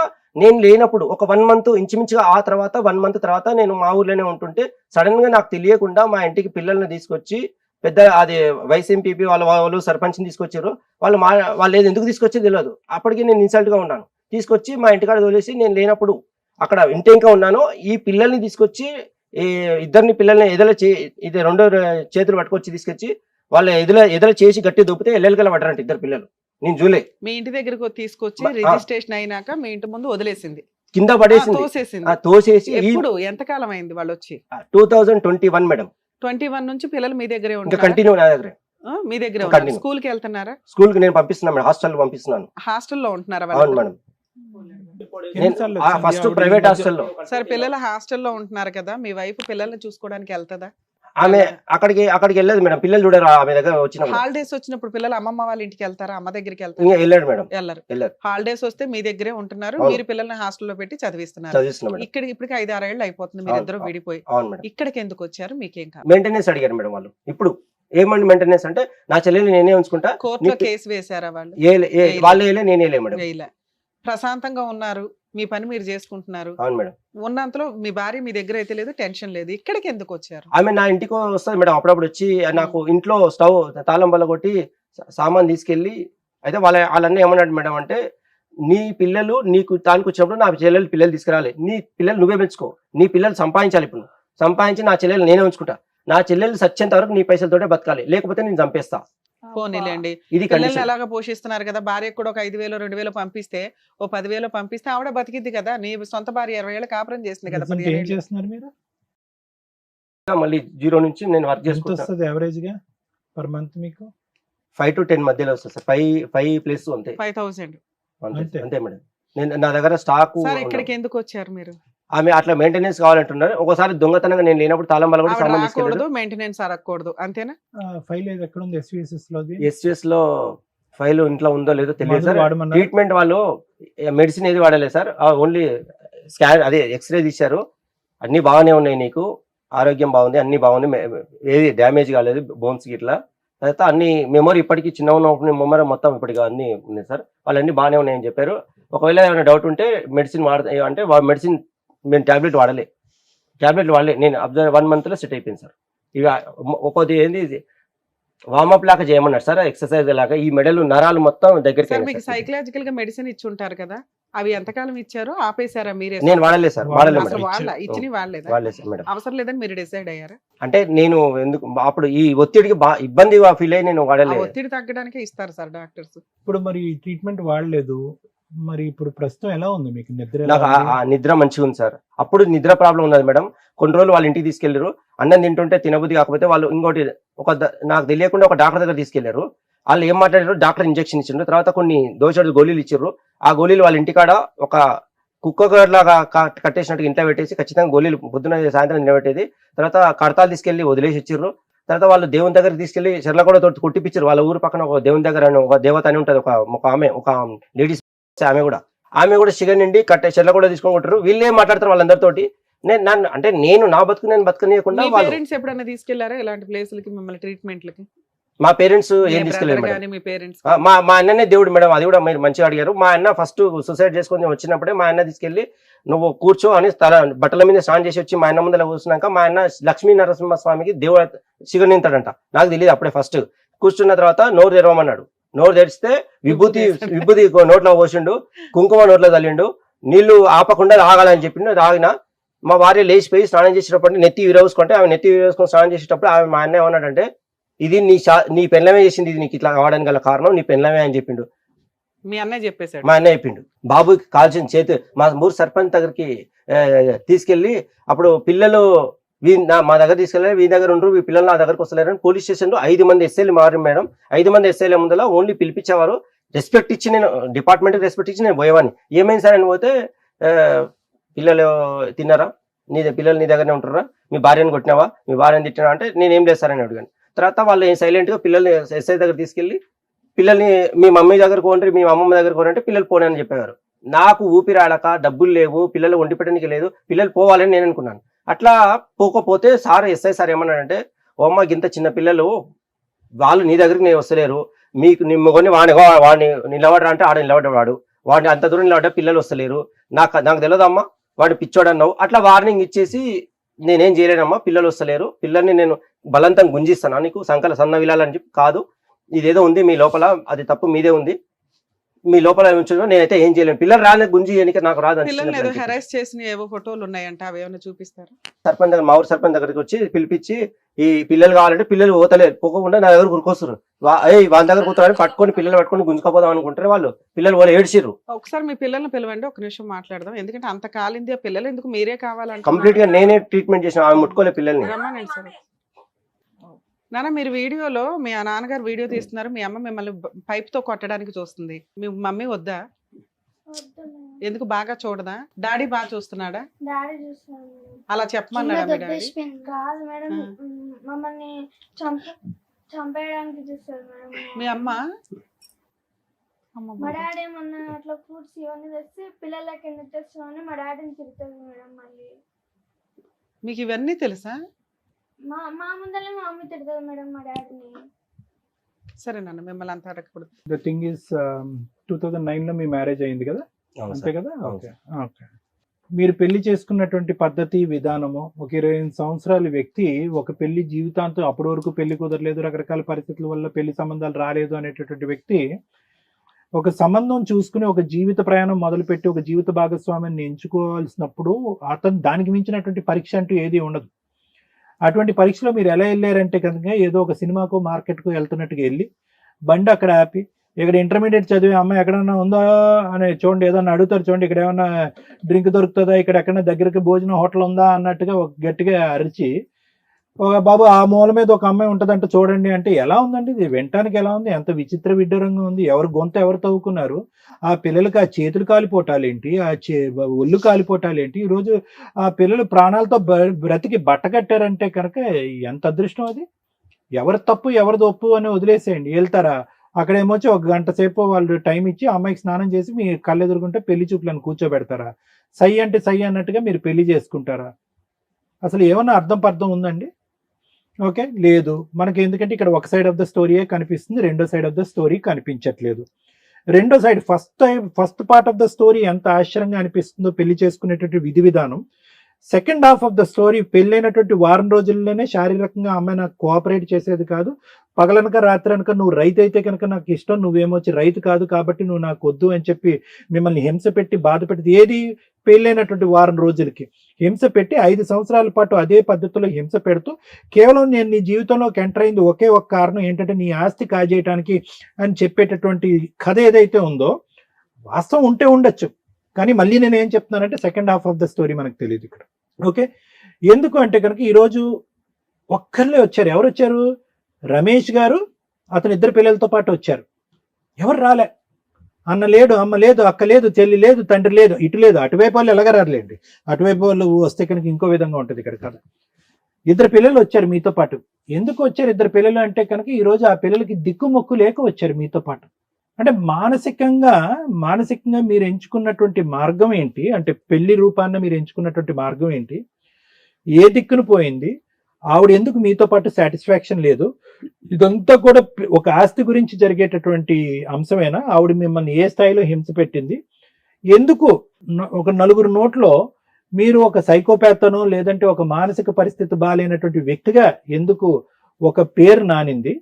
నేను లేనప్పుడు ఒక 1 month ఇంచుమించుగా ఆ తర్వాత 1 month తర్వాత నేను మా ఊర్లోనే ఉంటుంటే సడన్ గా నాకు తెలియకుండా మా ఇంటికి పిల్లల్ని తీసుకొచ్చి పెద్ద అది వైస్ ఎంపీపీ వాళ్ళు సర్పంచ్ని తీసుకొచ్చారు. వాళ్ళు ఎందుకు తీసుకొచ్చేది తెలియదు. అప్పటికి నేను ఇన్సల్ట్ గా ఉన్నాను. తీసుకొచ్చి మా ఇంటికాడ వదిలేసి నేను లేనప్పుడు అక్కడ ఇంకా ఉన్నాను. ఈ పిల్లల్ని తీసుకొచ్చి ఈ ఇద్దరిని పిల్లల్ని ఇది 2 చేతులు పట్టుకొచ్చి తీసుకొచ్చి వాళ్ళ ఎదుల చేసి గట్టి దొప్పితే ఎల్లెలకల పడ్డారంట ఇద్దరు పిల్లలు. నేను జూలే మీ ఇంటి దగ్గరకు తీసుకొచ్చి రిజిస్ట్రేషన్ అయినాక మీ ఇంటి ముందు వదిలేసింది, కింద పడేసింది, తోసేసి. ఎప్పుడు ఎంతకాలం అయింది వాళ్ళు వచ్చి? 2021 మేడం. 21 నుంచి పిల్లలు మీ దగ్గరే ఇంకా కంటిన్యూ నా దగ్గర. మీ దగ్గర స్కూల్ కి వెళ్తున్నారా? స్కూల్ కి నేను పంపిస్తున్నాను మేడం, హాస్టల్ పంపిస్తున్నాను. హాస్టల్లో ఉంటున్నారా? అవును మేడం, ఫస్ట్ ప్రైవేట్ హాస్టల్లో. సరే, పిల్లల హాస్టల్లో ఉంటున్నారు కదా, మీ వైఫ్ పిల్లల్ని చూసుకోవడానికి వెళ్తుందా? ఆమె అక్కడికి వెళ్ళదు మేడం, పిల్లలు చూడరు ఆమె దగ్గర వచ్చిన. హాలిడేస్ వచ్చినప్పుడు పిల్లలు అమ్మమ్మ వాళ్ళ ఇంటికి వెళ్తారా, అమ్మ దగ్గరికి వెళ్తారా? వెళ్ళాడు మేడం, వెళ్ళరు. హాలిడేస్ వస్తే మీ దగ్గరే ఉంటున్నారు, మీరు పిల్లల్ని హాస్టల్లో పెట్టి చదివిస్తున్నారు. ఇప్పటికి 5-6 ఏళ్ళు అయిపోతుంది మీరిద్దరు విడిపోయి. ఇక్కడికి ఎందుకు వచ్చారు? మీకేం కాదు. మెయింటెనెన్స్ అడిగారు మేడం వాళ్ళు. ఇప్పుడు ఏమండి మెయింటెనెన్స్ అంటే నా చెల్లెలు నేనే ఉంచుకుంటా. కోర్టులో కేసు వేసారా వాళ్ళు? వాళ్ళే నేనే మేడం. ప్రశాంతంగా ఉన్నారు, మీ పని మీరు చేసుకుంటున్నారు. అవును మేడం. ఉన్నంతలో మీ భార్య మీ దగ్గర అయితే లేదు, టెన్షన్ లేదు. ఇక్కడికి ఎందుకు వచ్చారు? ఆమె నా ఇంటికి వస్తుంది మేడం, అప్పుడప్పుడు వచ్చి నాకు ఇంట్లో స్టవ్ తాళం బల్ల కొట్టి సామాన్ తీసుకెళ్లి, అయితే వాళ్ళన్నీ ఏమన్నాడు మేడం అంటే, నీ పిల్లలు నీకు తానికి వచ్చినప్పుడు నా పిల్లలు తీసుకురాలి, నీ పిల్లలు నువ్వే పెంచుకో, నీ పిల్లలు సంపాదించాలి, ఇప్పుడు సంపాదించి నా చెల్లెలు నేనే ఉంచుకుంటా, నా చెల్లెలు సచ్చేంత వరకు నీ పైసలతోటే బతకాలి, లేకపోతే నేను చంపేస్తా. పోనీలేండి, ఇది పిల్లల్ని ఎలాగ పోషిస్తున్నారు కదా, భార్యకు కూడా ఒక 5,000 2,000 పంపిస్తే, ఓ 10,000 పంపిస్తే ఆవిడ బతికిద్ది కదా. నీ సొంత భార్య 20 ఏళ్ళు కాపురం చేసింది కదా. మళ్ళీ 0 నుంచి నేను వర్క్ చేసుకుంటాను. యావరేజ్ గా పర్ మంత్ మీకు 5 to 10 మధ్యలో వస్తుంది సార్. 5+ అంతే, 5,000 అంతే మేడం. నేను నా దగ్గర స్టాక్. ఇక్కడికి ఎందుకు వచ్చారు మీరు? ఆమె అట్లా మెయింటెనెన్స్ కావాలంటున్నారు. ఒకసారి దొంగతనంగా నేను లేనప్పుడు తాళం బల్ల కూడా సామాన్ తీసుకెళ్ళదు, మెయింటెనెన్స్ అడగకూడదు, అంతేనా? ఫైల్ ఎక్కడ ఉంది? SVS లో ఫైల్ ఇంట్లో ఉందో లేదో తెలియదు సార్. ట్రీట్మెంట్ వాళ్ళు మెడిసిన్ ఏది వాడలేదు సార్, ఓన్లీ స్కాన్ అదే ఎక్స్రే తీశారు, అన్ని బాగానే ఉన్నాయి, నీకు ఆరోగ్యం బాగుంది, అన్ని బాగుంది, ఏది డ్యామేజ్ కాలేదు బోన్స్ గిట్లా. తర్వాత అన్ని మెమరీ ఇప్పటికీ చిన్న ఉన్నప్పుడు మెమరీ మొత్తం ఇప్పటికి అన్ని ఉన్నాయి సార్, వాళ్ళన్నీ బాగానే ఉన్నాయని చెప్పారు. ఒకవేళ ఏమైనా డౌట్ ఉంటే మెడిసిన్ అంటే మెడిసిన్ మేము టాబ్లెట్ వాడలే, నేను 1 month లో సెట్ అయిపోయింది సార్. ఇక ఒక్కొక్కటి ఏంది వార్మప్ లాగా చేయమన్నారు సార్, ఎక్సర్సైజ్ లాగా. ఈ మెడలు నరాలు మొత్తం దగ్గరికి. మీకు సైకలాజికల్ గా మెడిసిన్ ఇచ్చి ఉంటారు కదా, అవి ఎంతకాలం ఇచ్చారో ఆపేసారా మీరే? నేను వాడలేదు సార్, ఇచ్చి వాడలేదు మేడం. అవసరం లేదని మీరు డిసైడ్ అయ్యారా? అంటే నేను ఎందుకు అప్పుడు ఈ ఒత్తిడికి ఇబ్బంది ఫీల్ అయ్యి నేను వాడలేదు. ఒత్తిడి తగ్గడానికి ఇస్తారు సార్ డాక్టర్స్. ఇప్పుడు మరి ట్రీట్మెంట్ వాడలేదు, మరి ఇప్పుడు ప్రస్తుతం ఎలా ఉంది మీకు? నాకు నిద్ర మంచిగా ఉంది సార్. అప్పుడు నిద్ర ప్రాబ్లం ఉన్నది మేడం. కొన్ని రోజులు వాళ్ళ ఇంటికి తీసుకెళ్లారు, అన్నం తింటుంటే తినబుద్ధి కాకపోతే వాళ్ళు ఇంకోటి నాకు తెలియకుండా ఒక డాక్టర్ దగ్గర తీసుకెళ్లారు. వాళ్ళు ఏం మాట్లాడారు, డాక్టర్ ఇంజెక్షన్ ఇచ్చిండ్రు, తర్వాత కొన్ని దోషాడు గోళీలు ఇచ్చారు. ఆ గోళీలు వాళ్ళ ఇంటికాడ ఒక కుక్క లాగా కట్టేసినట్టు ఇంట్లో పెట్టేసి ఖచ్చితంగా గోళీలు పొద్దున సాయంత్రం నిలబెట్టేది. తర్వాత కడతాలు తీసుకెళ్లి వదిలేసి ఇచ్చారు. తర్వాత వాళ్ళు దేవుని దగ్గర తీసుకెళ్లి చెర్ల కూడా కొట్టిపించారు. వాళ్ళ ఊరు పక్కన ఒక దేవుని దగ్గర ఒక దేవత అని ఉంటది, ఒక లేడీస్, ఆమె కూడా షుగర్ నిండి చెర్ల కూడా తీసుకొని కొట్టారు. వీళ్ళు ఏం మాట్లాడతారు వాళ్ళందరితోటి. నేను నా బతుకు నేను బతకనీయకుండా. పేరెంట్స్ ఎప్పుడైనా తీసుకెళ్లారా ఇలాంటి ప్లేసులకి, మిమ్మల్ని ట్రీట్మెంట్లకి? మా పేరెంట్స్ ఏం తీసుకెళ్ళారు మేడం. మా అన్ననే దేవుడు మేడం, అది కూడా మీరు మంచిగా అడిగారు. మా అన్న ఫస్ట్ సూసైడ్ చేసుకొని వచ్చినప్పుడే మా అన్న తీసుకెళ్లి నువ్వు కూర్చో అని బట్టల మీద స్నానం చేసి వచ్చి మా అన్న ముందర కూర్చున్నాక మా అన్న లక్ష్మీ నరసింహస్వామికి దేవుడు షుగర్ నింతాడంట. నాకు తెలియదు అప్పుడే. ఫస్ట్ కూర్చున్న తర్వాత నోరు తెరవమన్నాడు. నోరు తెరిస్తే విభూతి నోట్లో పోసిండు, కుంకుమ నోట్లో తల్లిండు, నీళ్లు ఆపకుండా ఆగాలని చెప్పిండు. ఆగిన మా భార్య లేచిపోయి స్నానం చేసేటప్పుడు నెత్తి విరవసుకుంటే ఆమె నెత్తి విరవసుకొని స్నానం చేసేటప్పుడు ఆమె మా అన్న ఏమన్నాడంటే, ఇది నీ పెళ్ళమే చేసింది, ఇది నీకు ఇట్లా కావడానికి గల కారణం నీ పెళ్ళమే అని చెప్పిండు. మీ అన్నయ్య చెప్పేశాడు. మా అన్నయ్య చెప్పిండు. బాబుకి కాల్చిన చేతి మా ఊరు సర్పంచ్ దగ్గరికి తీసుకెళ్లి అప్పుడు పిల్లలు మా దగ్గర తీసుకెళ్ళారు, వీ దగ్గర ఉండరు, ఈ పిల్లలు నా దగ్గరకు వస్తలేరని పోలీస్ స్టేషన్ లో 5 మంది ఎస్ఐలు మారు మేడం. 5 మంది ఎస్ఐల ముందర ఓన్లీ పిలిపించేవారు. రెస్పెక్ట్ ఇచ్చి నేను డిపార్ట్మెంట్ రెస్పెక్ట్ ఇచ్చి నేను పోయేవాడిని. ఏమైంది సార్ అని పోతే, పిల్లలు తిన్నారా, పిల్లలు నీ దగ్గరనే ఉంటారా, మీ భార్యను కొట్టినావా, మీ భార్యను తిట్టినా అంటే నేనేం లేదు సార్ అని అడిగాను. తర్వాత వాళ్ళు సైలెంట్ గా పిల్లల్ని ఎస్ఐ దగ్గర తీసుకెళ్లి పిల్లల్ని మీ మమ్మీ దగ్గర పోండి, మీ అమ్మమ్మ దగ్గర పోనంటే పిల్లలు పోనీ అని చెప్పేవారు. నాకు ఊపిరాడక, డబ్బులు లేవు, పిల్లలు వండి పెట్టడానికి లేదు, పిల్లలు పోవాలని నేను అనుకున్నాను. అట్లా పోకపోతే సార్ ఎస్ఐ సార్ ఏమన్నాడంటే, ఓ అమ్మ ఇంత చిన్న పిల్లలు వాళ్ళు నీ దగ్గరికి నేను వస్తలేరు, మీకు నిమ్మకొని వాడిని నిలబడరా అంటే ఆడ నిలబడ్డాడు, వాడిని అంత దూరం నిలబడ్డా పిల్లలు వస్తలేరు, నాకు తెలియదమ్మా వాడు పిచ్చోడు అన్నావు. అట్లా వార్నింగ్ ఇచ్చేసి నేనేం చేయలేనమ్మా, పిల్లలు వస్తలేరు, పిల్లల్ని నేను బలవంతం గుంజిస్తాను, నీకు సంకల సన్న విలాలని చెప్పి కాదు, ఇదేదో ఉంది మీ లోపల, అది తప్పు మీదే ఉంది, మీ లోపల ఉంచున్నా నేనైతే ఏం చేయలేను, పిల్లలు రాని గుంజి నాకు రాదు. పిల్లల్ని ఏదో హెరాస్ చేసిన ఏవో ఫోటోలు ఉన్నాయంట, అవి ఏమైనా చూపిస్తారు? సర్పంచ్ దగ్గర, మా ఊరు సర్పంచ్ దగ్గరికి వచ్చి పిలిపించి ఈ పిల్లలు కావాలంటే పిల్లలు పోతలేరు, పోకుండా నా దగ్గర గురికొస్తారు, వాళ్ళ దగ్గర కూర్చోని పట్టుకొని పిల్లలు పట్టుకొని గుంజుకోపోదాం అనుకుంటారు వాళ్ళు, పిల్లలు వాళ్ళు ఏడ్చిర్రు. ఒకసారి మీ పిల్లల్ని పిలవండి, ఒక నిమిషం మాట్లాడదాం, ఎందుకంటే అంత కాలింది ఆ పిల్లలు ఎందుకు మీరే కావాలంటే కంప్లీట్ గా నేనే ట్రీట్మెంట్ చేసిన, ఆమె ముట్టుకోలే పిల్లల్ని. రమ్మనండి సార్. నాన్న మీరు వీడియోలో మీ నాన్నగారు వీడియో తీస్తున్నారు, మీ అమ్మ మిమ్మల్ని పైప్ తో కొట్టడానికి చూస్తుంది, మీ మమ్మీ వద్దా? వద్దు మేడం. ఎందుకు బాగా చూడదా? డాడీ బాగా చూస్తున్నాడా? డాడీ చూస్తున్నాడు మేడం. అలా చెప్పమన్నాడా మీ డాడీ? దొబ్బేసిపోయింది. కాదు మేడం, మమ్మల్ని చంపేయడానికి చూస్తారు మేడం. మీ అమ్మ మా డాడీ ఏమన్నా అట్లా ఫ్రూట్స్ ఇవన్నీ తెస్తే పిల్లలకి ఎందుకు తెస్తామని మా డాడీని తిరుగుతుంది మేడం. మళ్ళీ మీకు ఇవన్నీ తెలుసా? మా ముందరే మా మమ్మీ తిడుతుంది మేడం మా డాడీని. సరే నాన్న, మిమ్మల్ని అంత అడగకూడదు. ద థింగ్ ఇస్ 2009 లో మీ మ్యారేజ్ అయింది కదా, అవును అంతే సార్. కదా? అవును ఓకే ఓకే. మీరు పెళ్లి చేసుకున్నటువంటి పద్ధతి విధానము, ఒక 28 సంవత్సరాల వ్యక్తి ఒక పెళ్లి జీవితాంతం, అప్పటి వరకు పెళ్లి కుదరలేదు, రకరకాల పరిస్థితుల వల్ల పెళ్లి సంబంధాలు రాలేదు అనేటటువంటి వ్యక్తి ఒక సంబంధం చూసుకుని ఒక జీవిత ప్రయాణం మొదలుపెట్టి ఒక జీవిత భాగస్వామిని ఎంచుకోవాల్సినప్పుడు అతను దానికి మించినటువంటి పరీక్ష అంటూ ఏది ఉండదు. అటువంటి పరీక్షలో మీరు ఎలా వెళ్ళారంటే కనుక ఏదో ఒక సినిమాకు మార్కెట్కు వెళ్తున్నట్టుగా వెళ్ళి బండి అక్కడ ఆపి, ఇక్కడ ఇంటర్మీడియట్ చదివే అమ్మాయి ఎక్కడన్నా ఉందా అని చూడండి, ఏదన్నా అడుగుతారు చూడండి, ఇక్కడ ఏమన్నా డ్రింక్ దొరుకుతుందా, ఇక్కడ ఎక్కడన్నా దగ్గరికి భోజనం హోటల్ ఉందా అన్నట్టుగా ఒక గట్టిగా అరిచి, ఒక బాబు ఆ మూల మీద ఒక అమ్మాయి ఉంటుందంటే చూడండి అంటే ఎలా ఉందండి ఇది? వినటానికి ఎలా ఉంది? ఎంత విచిత్ర విడ్డూరంగా ఉంది. ఎవరు గొంత ఎవరు తవ్వుకున్నారు? ఆ పిల్లలకి ఆ చేతులు కాలిపోటాలేంటి, ఒళ్ళు కాలిపోటాలేంటి? ఈరోజు ఆ పిల్లలు ప్రాణాలతో బ్రతికి బట్ట కట్టారంటే కనుక ఎంత అదృష్టం అది. ఎవరి తప్పు ఎవరిది ఒప్పు అని వదిలేసేయండి, వెళ్తారా అక్కడేమొచ్చి ఒక గంట సేపు వాళ్ళు టైం ఇచ్చి అమ్మాయికి స్నానం చేసి మీ కళ్ళు ఎదురుకుంటే పెళ్లి చూపులను కూర్చోబెడతారా? సై అంటే సై అన్నట్టుగా మీరు పెళ్లి చేసుకుంటారా? అసలు ఏమన్నా అర్థం పర్థం ఉందండి? ఓకే, లేదు మనకి. ఎందుకంటే ఇక్కడ ఒక సైడ్ ఆఫ్ ద స్టోరీయే కనిపిస్తుంది, రెండో సైడ్ ఆఫ్ ద స్టోరీ కనిపించట్లేదు. రెండో side first part of the story ఎంత ఆశ్చర్యంగా అనిపిస్తుందో పెళ్లి చేసుకునేటువంటి విధి విధానం. Second half of the story పెళ్ళైనటువంటి వారం రోజుల్లోనే శారీరకంగా అమ్మాయి నాకు కోఆపరేట్ చేసేది కాదు, పగలనక రాత్రి అనక నువ్వు రైతు అయితే కనుక నాకు ఇష్టం, నువ్వేమొచ్చి రైతు కాదు కాబట్టి నువ్వు నాకు వద్దు అని చెప్పి మిమ్మల్ని హింస పెట్టి బాధ పెట్టి, ఏది పెళ్ళైనటువంటి వారం రోజులకి హింస పెట్టి 5 సంవత్సరాల పాటు అదే పద్ధతిలో హింస పెడుతూ కేవలం నేను నీ జీవితంలోకి ఎంటర్ అయింది ఒకే ఒక కారణం ఏంటంటే నీ ఆస్తి కాజేయటానికి అని చెప్పేటటువంటి కథ ఏదైతే ఉందో వాస్తవం ఉంటే ఉండొచ్చు, కానీ మళ్ళీ నేను ఏం చెప్తున్నానంటే second half of the story మనకు తెలియదు ఇక్కడ. ఓకే, ఎందుకు అంటే కనుక ఈరోజు ఒక్కర్లే వచ్చారు. ఎవరు వచ్చారు? రమేష్ గారు అతని 2 పిల్లలతో పాటు వచ్చారు. ఎవరు రాలే. అన్న లేడు, అమ్మ లేదు, అక్క లేదు, చెల్లి లేదు, తండ్రి లేదు, ఇటు లేదు. అటువైపు వాళ్ళు ఎలాగరారులేండి, అటువైపు వాళ్ళు వస్తే కనుక ఇంకో విధంగా ఉంటుంది ఇక్కడ కదా. 2 పిల్లలు వచ్చారు మీతో పాటు. ఎందుకు వచ్చారు 2 పిల్లలు అంటే కనుక ఈరోజు ఆ పిల్లలకి దిక్కుమొక్కు లేక వచ్చారు మీతో పాటు. అంటే మానసికంగా మీరు ఎంచుకున్నటువంటి మార్గం ఏంటి, అంటే పెళ్లి రూపాన్ని మీరు ఎంచుకున్నటువంటి మార్గం ఏంటి, ఏ దిక్కును పోయింది, ఆవిడ ఎందుకు మీతో పాటు సాటిస్ఫాక్షన్ లేదు, ఇదంతా కూడా ఒక ఆస్తి గురించి జరిగేటటువంటి అంశమేనా? ఆవిడ మిమ్మల్ని ఏ స్థాయిలో హింస పెట్టింది, ఎందుకు ఒక 4 నోట్లో మీరు ఒక సైకోపాతనో లేదంటే ఒక మానసిక పరిస్థితి బాగాలేనటువంటి వ్యక్తిగా ఎందుకు ఒక పేరు నానింది,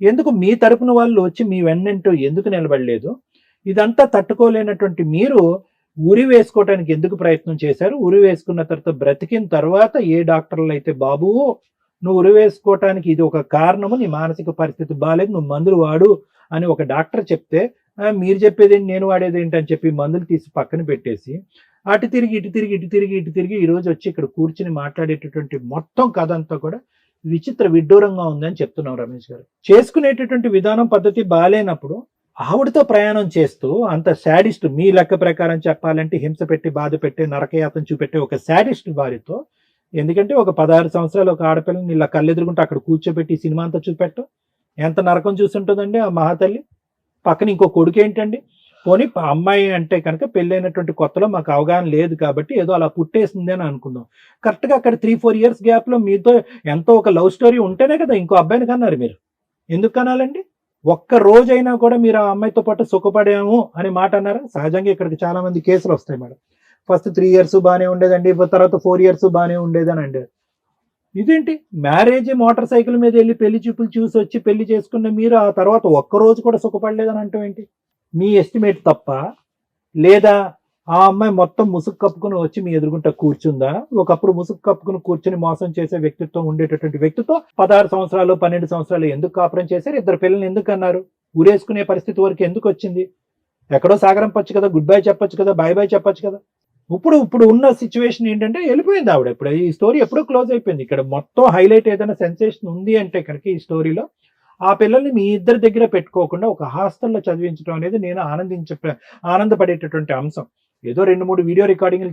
ఎందుకు మీ తరపున వాళ్ళు వచ్చి మీ వెన్నంటూ ఎందుకు నిలబడలేదు, ఇదంతా తట్టుకోలేనటువంటి మీరు ఉరి వేసుకోవటానికి ఎందుకు ప్రయత్నం చేశారు? ఉరి వేసుకున్న తర్వాత బ్రతికిన తర్వాత ఏ డాక్టర్లు అయితే బాబు నువ్వు ఉరి వేసుకోవటానికి ఇది ఒక కారణము, నీ మానసిక పరిస్థితి బాగాలేదు, నువ్వు మందులు వాడు అని ఒక డాక్టర్ చెప్తే మీరు చెప్పేది నేను వాడేది ఏంటని చెప్పి మందులు తీసి పక్కన పెట్టేసి అటు తిరిగి ఇటు తిరిగి ఇటు తిరిగి ఇటు తిరిగి ఈ రోజు వచ్చి ఇక్కడ కూర్చుని మాట్లాడేటటువంటి మొత్తం కథ అంతా కూడా విచిత్ర విడ్డూరంగా ఉందని చెప్తున్నాం రమేష్ గారు. చేసుకునేటటువంటి విధానం పద్ధతి బాగాలేనప్పుడు ఆవిడతో ప్రయాణం చేస్తూ అంత శాడిస్ట్, మీ లెక్క ప్రకారం చెప్పాలంటే హింస పెట్టి బాధ పెట్టి నరకయాతన చూపెట్టే ఒక శాడిస్ట్ భార్యతో, ఎందుకంటే ఒక 16 సంవత్సరాలు ఒక ఆడపిల్లని ఇలా కళ్ళెదురుకుంటే అక్కడ కూర్చోబెట్టి సినిమా అంతా చూపెట్టు ఎంత నరకం చూస్తుంటుందండి ఆ మహాతల్లి. పక్కన ఇంకో కొడుకు ఏంటండి? పోనీ అమ్మాయి అంటే కనుక పెళ్ళైనటువంటి కొత్తలో మాకు అవగాహన లేదు కాబట్టి ఏదో అలా పుట్టేసింది అని అనుకుందాం. కరెక్ట్గా అక్కడ 3-4 ఇయర్స్ గ్యాప్లో మీతో ఎంతో ఒక లవ్ స్టోరీ ఉంటేనే కదా ఇంకో అబ్బాయిని కన్నారు మీరు. ఎందుకు కనాలండి? ఒక్క రోజైనా కూడా మీరు ఆ అమ్మాయితో పాటు సుఖపడాము అనే మాట అన్నారా? సహజంగా ఇక్కడికి చాలా మంది కేసులు వస్తాయి మేడం. ఫస్ట్ 3 ఇయర్స్ బాగానే ఉండేదండి, తర్వాత 4 ఇయర్స్ బాగానే ఉండేదని అండి. ఇదేంటి మ్యారేజ్ మోటార్ సైకిల్ మీద వెళ్ళి పెళ్లి చూపులు చూసి వచ్చి పెళ్లి చేసుకున్న మీరు ఆ తర్వాత ఒక్కరోజు కూడా సుఖపడలేదని అంటాం ఏంటి? మీ ఎస్టిమేట్ తప్ప, లేదా ఆ అమ్మాయి మొత్తం ముసుగు కప్పుకుని వచ్చి మీ ఎదురుగుంట కూర్చుందా? ఒకప్పుడు ముసుగు కప్పుకుని కూర్చుని మోసం చేసే వ్యక్తిత్వం ఉండేటటువంటి వ్యక్తితో 16 సంవత్సరాలు 12 సంవత్సరాలు ఎందుకు కాపురం చేశారు? 2 పిల్లల్ని ఎందుకు అన్నారు? ఊరేసుకునే పరిస్థితి వరకు ఎందుకు వచ్చింది? ఎక్కడో సాగరం పచ్చు కదా, గుడ్ బై చెప్పొచ్చు కదా, బై బై చెప్పొచ్చు కదా. ఇప్పుడు ఉన్న సిచ్యువేషన్ ఏంటంటే వెళ్ళిపోయింది ఆవిడ. ఇప్పుడు ఈ స్టోరీ ఎప్పుడో క్లోజ్ అయిపోయింది. ఇక్కడ మొత్తం హైలైట్ ఏదైనా సెన్సేషన్ ఉంది అంటే కనుక ఈ స్టోరీలో ఆ పిల్లల్ని మీ ఇద్దరి దగ్గర పెట్టుకోకుండా ఒక హాస్టల్లో చదివించడం అనేది నేను ఆనందపడేటటువంటి అంశం. ఏదో 2-3 వీడియో రికార్డింగ్లు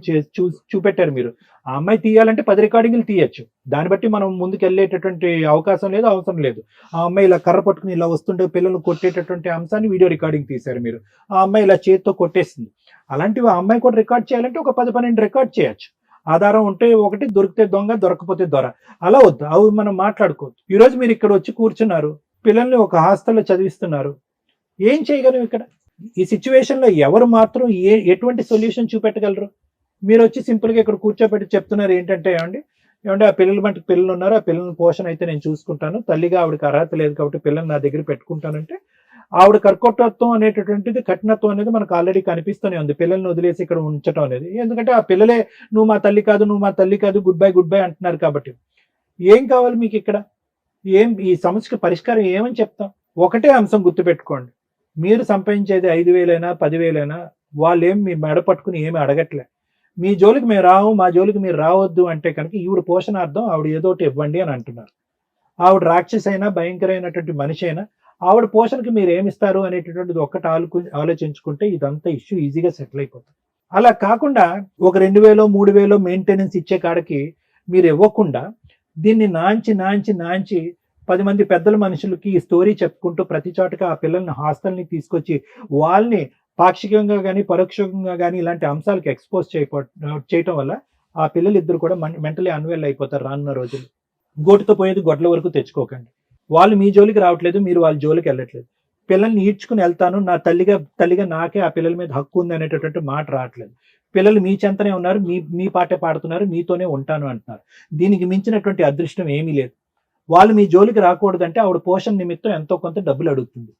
చూపెట్టారు మీరు. ఆ అమ్మాయి తీయాలంటే 10 రికార్డింగ్లు తీయచ్చు. దాన్ని బట్టి మనం ముందుకు వెళ్ళేటటువంటి అవకాశం లేదు, అవసరం లేదు. ఆ అమ్మాయి ఇలా కర్ర పట్టుకుని ఇలా వస్తుంటే పిల్లలు కొట్టేటటువంటి అంశాన్ని వీడియో రికార్డింగ్ తీశారు మీరు. ఆ అమ్మాయి ఇలా చేతితో కొట్టేస్తుంది. అలాంటివి ఆ అమ్మాయి కూడా రికార్డ్ చేయాలంటే ఒక 10-12 రికార్డ్ చేయొచ్చు. ఆధారం ఉంటే ఒకటి, దొరికితే దొంగ, దొరకపోతే దొర. అలా వద్దు, అవి మనం మాట్లాడుకోవద్దు. ఈరోజు మీరు ఇక్కడ వచ్చి కూర్చున్నారు, పిల్లల్ని ఒక హాస్టల్లో చదివిస్తున్నారు. ఏం చేయగలం ఇక్కడ? ఈ సిచ్యువేషన్లో ఎవరు మాత్రం ఎటువంటి సొల్యూషన్ చూపెట్టగలరు? మీరు వచ్చి సింపుల్గా ఇక్కడ కూర్చోబెట్టి చెప్తున్నారు ఏంటంటే, ఏమంటే ఆ పిల్లల మటుకు పిల్లలు ఉన్నారు, ఆ పిల్లల పోషణ అయితే నేను చూసుకుంటాను, తల్లిగా ఆవిడకి అర్హత లేదు కాబట్టి పిల్లల్ని నా దగ్గర పెట్టుకుంటానంటే, ఆవిడ కర్కటత్వం అనేటటువంటిది, కఠినత్వం అనేది మనకు ఆల్రెడీ కనిపిస్తూనే ఉంది. పిల్లల్ని వదిలేసి ఇక్కడ ఉంచడం అనేది. ఎందుకంటే ఆ పిల్లలే నువ్వు మా తల్లి కాదు, నువ్వు మా తల్లి కాదు, గుడ్ బై అంటున్నారు కాబట్టి. ఏం కావాలి మీకు ఇక్కడ? ఈ సమస్యకి పరిష్కారం ఏమని చెప్తాం? ఒకటే అంశం గుర్తుపెట్టుకోండి, మీరు సంపాదించేది 5,000 10,000 వాళ్ళేం మీ మెడ పట్టుకుని ఏమి అడగట్లే. మీ జోలికి మేము రావు, మా జోలికి మీరు రావద్దు అంటే కనుక ఈవిడ పోషణార్థం ఆవిడ ఏదో ఒకటి ఇవ్వండి అని అంటున్నారు. ఆవిడ రాక్షసి అయినా, భయంకరమైనటువంటి మనిషి అయినా, ఆవిడ పోషణకి మీరు ఏమిస్తారు అనేటటువంటిది ఒక్కటి ఆలోచించుకుంటే ఇదంతా ఇష్యూ ఈజీగా సెటిల్ అయిపోతుంది. అలా కాకుండా ఒక 2,000 3,000 మెయింటెనెన్స్ ఇచ్చే కాడకి మీరు ఇవ్వకుండా దీన్ని నాంచి 10 మంది పెద్దల మనుషులకి ఈ స్టోరీ చెప్పుకుంటూ ప్రతి చోటగా ఆ పిల్లల్ని హాస్టల్ని తీసుకొచ్చి వాళ్ళని పాక్షికంగా కానీ పరోక్షంగా కానీ ఇలాంటి అంశాలకు ఎక్స్పోజ్ చేయటం వల్ల ఆ పిల్లలు ఇద్దరు కూడా మెంటలీ అన్వెల్ అయిపోతారు రానున్న రోజులు. గోటుతో పోయేది గొడ్ల వరకు తెచ్చుకోకండి. వాళ్ళు మీ జోలికి రావట్లేదు, మీరు వాళ్ళ జోలికి వెళ్ళట్లేదు. పిల్లల్ని ఈడ్చుకుని వెళ్తాను, నా తల్లిగా నాకే ఆ పిల్లల మీద హక్కు ఉంది అనేటటువంటి మాట రావట్లేదు. పిల్లలు మీ చెంతనే ఉన్నారు, మీ పాటే పాడుతున్నారు, మీతోనే ఉంటాను అంటున్నారు. దీనికి మించినటువంటి అదృష్టం ఏమీ లేదు. వాళ్ళు మీ జోలికి రాకూడదంటే ఆవిడ పోషణ నిమిత్తం ఎంతో కొంత డబ్బులు అడుగుతుంది.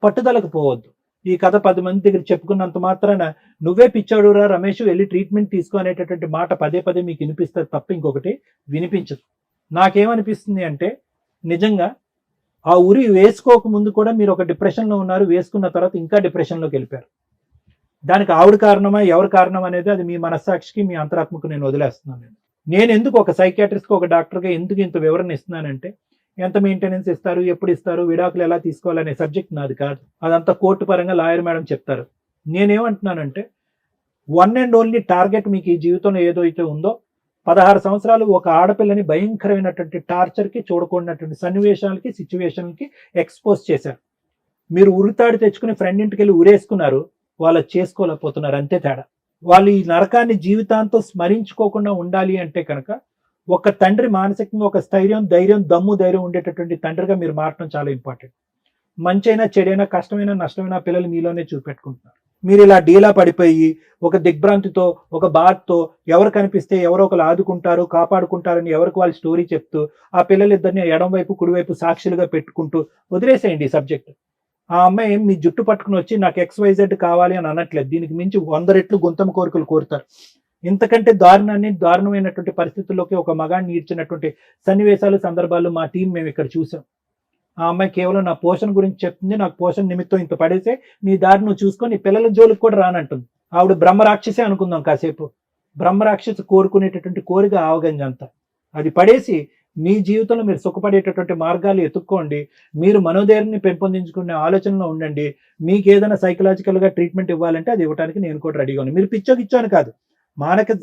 పట్టుదలకు పోవద్దు. ఈ కథ 10 మంది దగ్గర చెప్పుకున్నంత మాత్రాన నువ్వే పిచ్చాడురా రమేష్ వెళ్ళి ట్రీట్మెంట్ తీసుకో అనేటటువంటి మాట పదే మీకు వినిపిస్తుంది తప్ప ఇంకొకటి వినిపించదు. నాకేమనిపిస్తుంది అంటే, నిజంగా ఆ ఉరి వేసుకోక ముందు కూడా మీరు ఒక డిప్రెషన్లో ఉన్నారు, వేసుకున్న తర్వాత ఇంకా డిప్రెషన్లోకి వెళ్ళిపోయారు. దానికి ఆవిడ కారణమా ఎవరు కారణం అనేది అది మీ మనస్సాక్షికి, మీ అంతరాత్మకు నేను వదిలేస్తున్నాను. నేను ఎందుకు ఒక సైకియాట్రిస్ట్కి, ఒక డాక్టర్గా ఎందుకు ఇంత వివరణ ఇస్తున్నానంటే, ఎంత మెయింటెనెన్స్ ఇస్తారు, ఎప్పుడు ఇస్తారు, విడాకులు ఎలా తీసుకోవాలనే సబ్జెక్ట్ నాది కాదు. అదంతా కోర్టు పరంగా లాయర్ మేడం చెప్తారు. నేనేమంటున్నానంటే, వన్ అండ్ ఓన్లీ టార్గెట్ మీకు ఈ జీవితంలో ఏదో అయితే ఉందో, 16 సంవత్సరాలు ఒక ఆడపిల్లని భయంకరమైనటువంటి టార్చర్కి, చూడకూడనటువంటి సన్నివేశాలకి, సిచ్యువేషన్కి ఎక్స్పోజ్ చేశారు. మీరు ఉరితాడు తెచ్చుకుని ఫ్రెండ్ ఇంటికి వెళ్ళి ఉరేసుకున్నారు, వాళ్ళు చేసుకోలేకపోతున్నారు, అంతే తేడా. వాళ్ళు ఈ నరకాన్ని జీవితాంతం స్మరించుకోకుండా ఉండాలి అంటే కనుక ఒక తండ్రి మానసికంగా ఒక స్థైర్యం, ధైర్యం, ధైర్యం ఉండేటటువంటి తండ్రిగా మీరు మారడం చాలా ఇంపార్టెంట్. మంచైనా చెడైనా, కష్టమైనా నష్టమైనా పిల్లలు మీలోనే చూపెట్టుకుంటున్నారు. మీరు ఇలా డీలా పడిపోయి ఒక దిగ్భ్రాంతితో, ఒక బాధతో, ఎవరు కనిపిస్తే ఎవరో ఒకరు ఆదుకుంటారు, కాపాడుకుంటారని ఎవరికి వాళ్ళు స్టోరీ చెప్తూ ఆ పిల్లలిద్దరిని ఎడం వైపు కుడివైపు సాక్షులుగా పెట్టుకుంటూ వదిలేసేయండి ఈ సబ్జెక్ట్. ఆ అమ్మాయి మీ జుట్టు పట్టుకుని వచ్చి నాకు XYZ కావాలి అని అనట్లేదు. దీనికి మించి 100 రెట్లు గుంతమ కోరికలు కోరుతారు. ఇంతకంటే దారుణమైనటువంటి పరిస్థితుల్లోకి ఒక మగాన్ని ఈడ్చినటువంటి సన్నివేశాలు, సందర్భాలు మా టీం మేము ఇక్కడ చూసాం. ఆ అమ్మాయి కేవలం నా పోషణ గురించి చెప్తుంది, నాకు పోషణ నిమిత్తం ఇంత పడేసే, నీ దారి నువ్వు చూసుకొని నీ పిల్లల జోలికి కూడా రానంటుంది. ఆవిడ బ్రహ్మరాక్షసే అనుకుందాం కాసేపు. బ్రహ్మరాక్షసి కోరుకునేటటువంటి కోరిక ఆవగంజంతా. అది పడేసి మీ జీవితంలో మీరు సుఖపడేటటువంటి మార్గాలు ఎత్తుక్కోండి. మీరు మనోధైర్యాన్ని పెంపొందించుకునే ఆలోచనలో ఉండండి. మీకు ఏదైనా సైకలాజికల్గా ట్రీట్మెంట్ ఇవ్వాలంటే అది ఇవ్వడానికి నేను కూడా రెడీగా ఉన్నాను. మీరు పిచ్చోకిచ్చాను కాదు,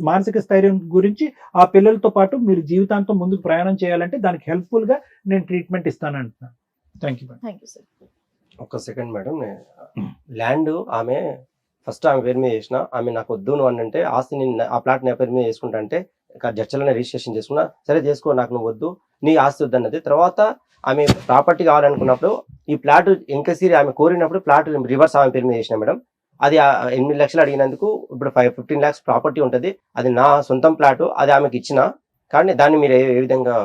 మానసిక స్థైర్యం గురించి ఆ పిల్లలతో పాటు మీరు జీవితాంతం ముందుకు ప్రయాణం చేయాలంటే దానికి హెల్ప్ఫుల్గా నేను ట్రీట్మెంట్ ఇస్తాను అంటున్నాను. Thank you sir. ఒక సెకండ్ మేడం, ల్యాండ్ ఆమె ఫస్ట్ ఆమె పేరు మీద చేసిన, ఆమె నాకు వద్దు నువ్వు అంటే ఆస్తి నేను ఆ ప్లాట్ నా పేరు మీద చేసుకుంటా అంటే జడ్చలనే రిజిస్ట్రేషన్ చేసుకున్నా, సరే చేసుకో నాకు నువ్వు వద్దు నీ ఆస్తి వద్దు అన్నది. తర్వాత ఆమె ప్రాపర్టీ కావాలనుకున్నప్పుడు ఈ ప్లాట్ ఇంకసీరి ఆమె కోరినప్పుడు ప్లాట్ రివర్స్ ఆమె పేరు మీద చేసిన మేడం. అది 8 లక్షలు అడిగినందుకు ఇప్పుడు 15 lakhs ప్రాపర్టీ ఉంటుంది, అది నా సొంతం ప్లాట్, అది ఆమెకి ఇచ్చిన. కానీ దాన్ని మీరు ఏ విధంగా,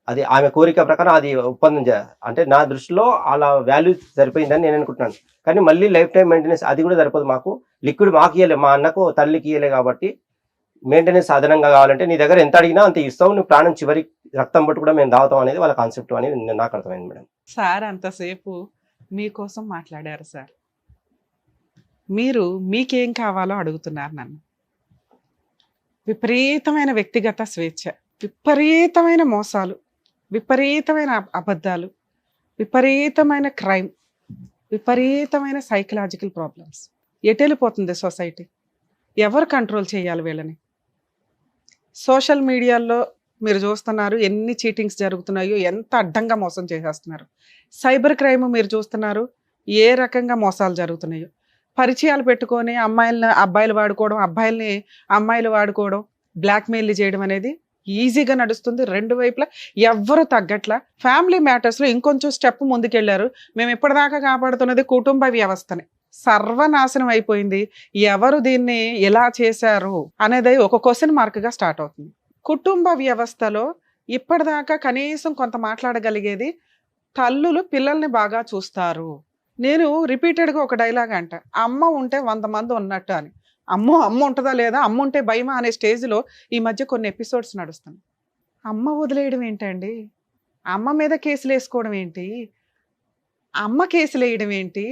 అది ఆమె కోరిక ప్రకారం అది ఒప్పందం అంటే నా దృష్టిలో అలా వాల్యూ సరిపోయిందని నేను అనుకుంటున్నాను. కానీ మళ్ళీ లైఫ్ టైం మెయింటెనెన్స్ అది కూడా సరిపోదు, మాకు లిక్విడ్ మాకు ఇయ్యలే, మా అన్నకు తల్లికి ఇయ్యలే. కాబట్టి మెయింటెనెన్స్ అదనంగా కావాలంటే నీ దగ్గర ఎంత అడిగినా అంత ఇస్తావు, నువ్వు ప్రాణం చివరి రక్తం పట్టు కూడా మేము దావుతాం అనేది వాళ్ళ కాన్సెప్ట్ అనేది నాకు అర్థమైంది మేడం. సార్ అంతసేపు మీకోసం మాట్లాడారు సార్, మీరు మీకేం కావాలో అడుగుతున్నారు నన్ను. విపరీతమైన వ్యక్తిగత స్వేచ్ఛ, విపరీతమైన మోసాలు, విపరీతమైన అబద్ధాలు, విపరీతమైన క్రైమ్, విపరీతమైన సైకలాజికల్ ప్రాబ్లమ్స్. ఎటెళ్ళిపోతుంది సొసైటీ? ఎవరు కంట్రోల్ చేయాలి వీళ్ళని? సోషల్ మీడియాలో మీరు చూస్తున్నారు ఎన్ని చీటింగ్స్ జరుగుతున్నాయో, ఎంత అడ్డంగా మోసం చేసేస్తున్నారు. సైబర్ క్రైమ్ మీరు చూస్తున్నారు ఏ రకంగా మోసాలు జరుగుతున్నాయో. పరిచయాలు పెట్టుకొని అమ్మాయిలను అబ్బాయిలు వాడుకోవడం, అబ్బాయిల్ని అమ్మాయిలు వాడుకోవడం, బ్లాక్మెయిల్ చేయడం అనేది ఈజీగా నడుస్తుంది. రెండు వైపులా ఎవ్వరు తగ్గట్ల. ఫ్యామిలీ మ్యాటర్స్లో ఇంకొంచెం స్టెప్ ముందుకెళ్లారు. మేము ఇప్పటిదాకా కాపాడుతున్నది కుటుంబ వ్యవస్థని, సర్వనాశనం అయిపోయింది. ఎవరు దీన్ని ఎలా చేశారు అనేది ఒక క్వశ్చన్ మార్క్గా స్టార్ట్ అవుతుంది. కుటుంబ వ్యవస్థలో ఇప్పటిదాకా కనీసం కొంత మాట్లాడగలిగేది తల్లులు పిల్లల్ని బాగా చూస్తారు. నేను రిపీటెడ్గా ఒక డైలాగ్ అంట, అమ్మ ఉంటే 100 మంది ఉన్నట్టు అని. అమ్మ ఉంటుందా లేదా, అమ్మ ఉంటే భయమా అనే స్టేజ్లో ఈ మధ్య కొన్ని ఎపిసోడ్స్ నడుస్తున్నాయి. అమ్మ వదిలేయడం ఏంటండి, అమ్మ మీద కేసులు వేసుకోవడం ఏంటి, అమ్మ కేసులు వేయడం ఏంటి,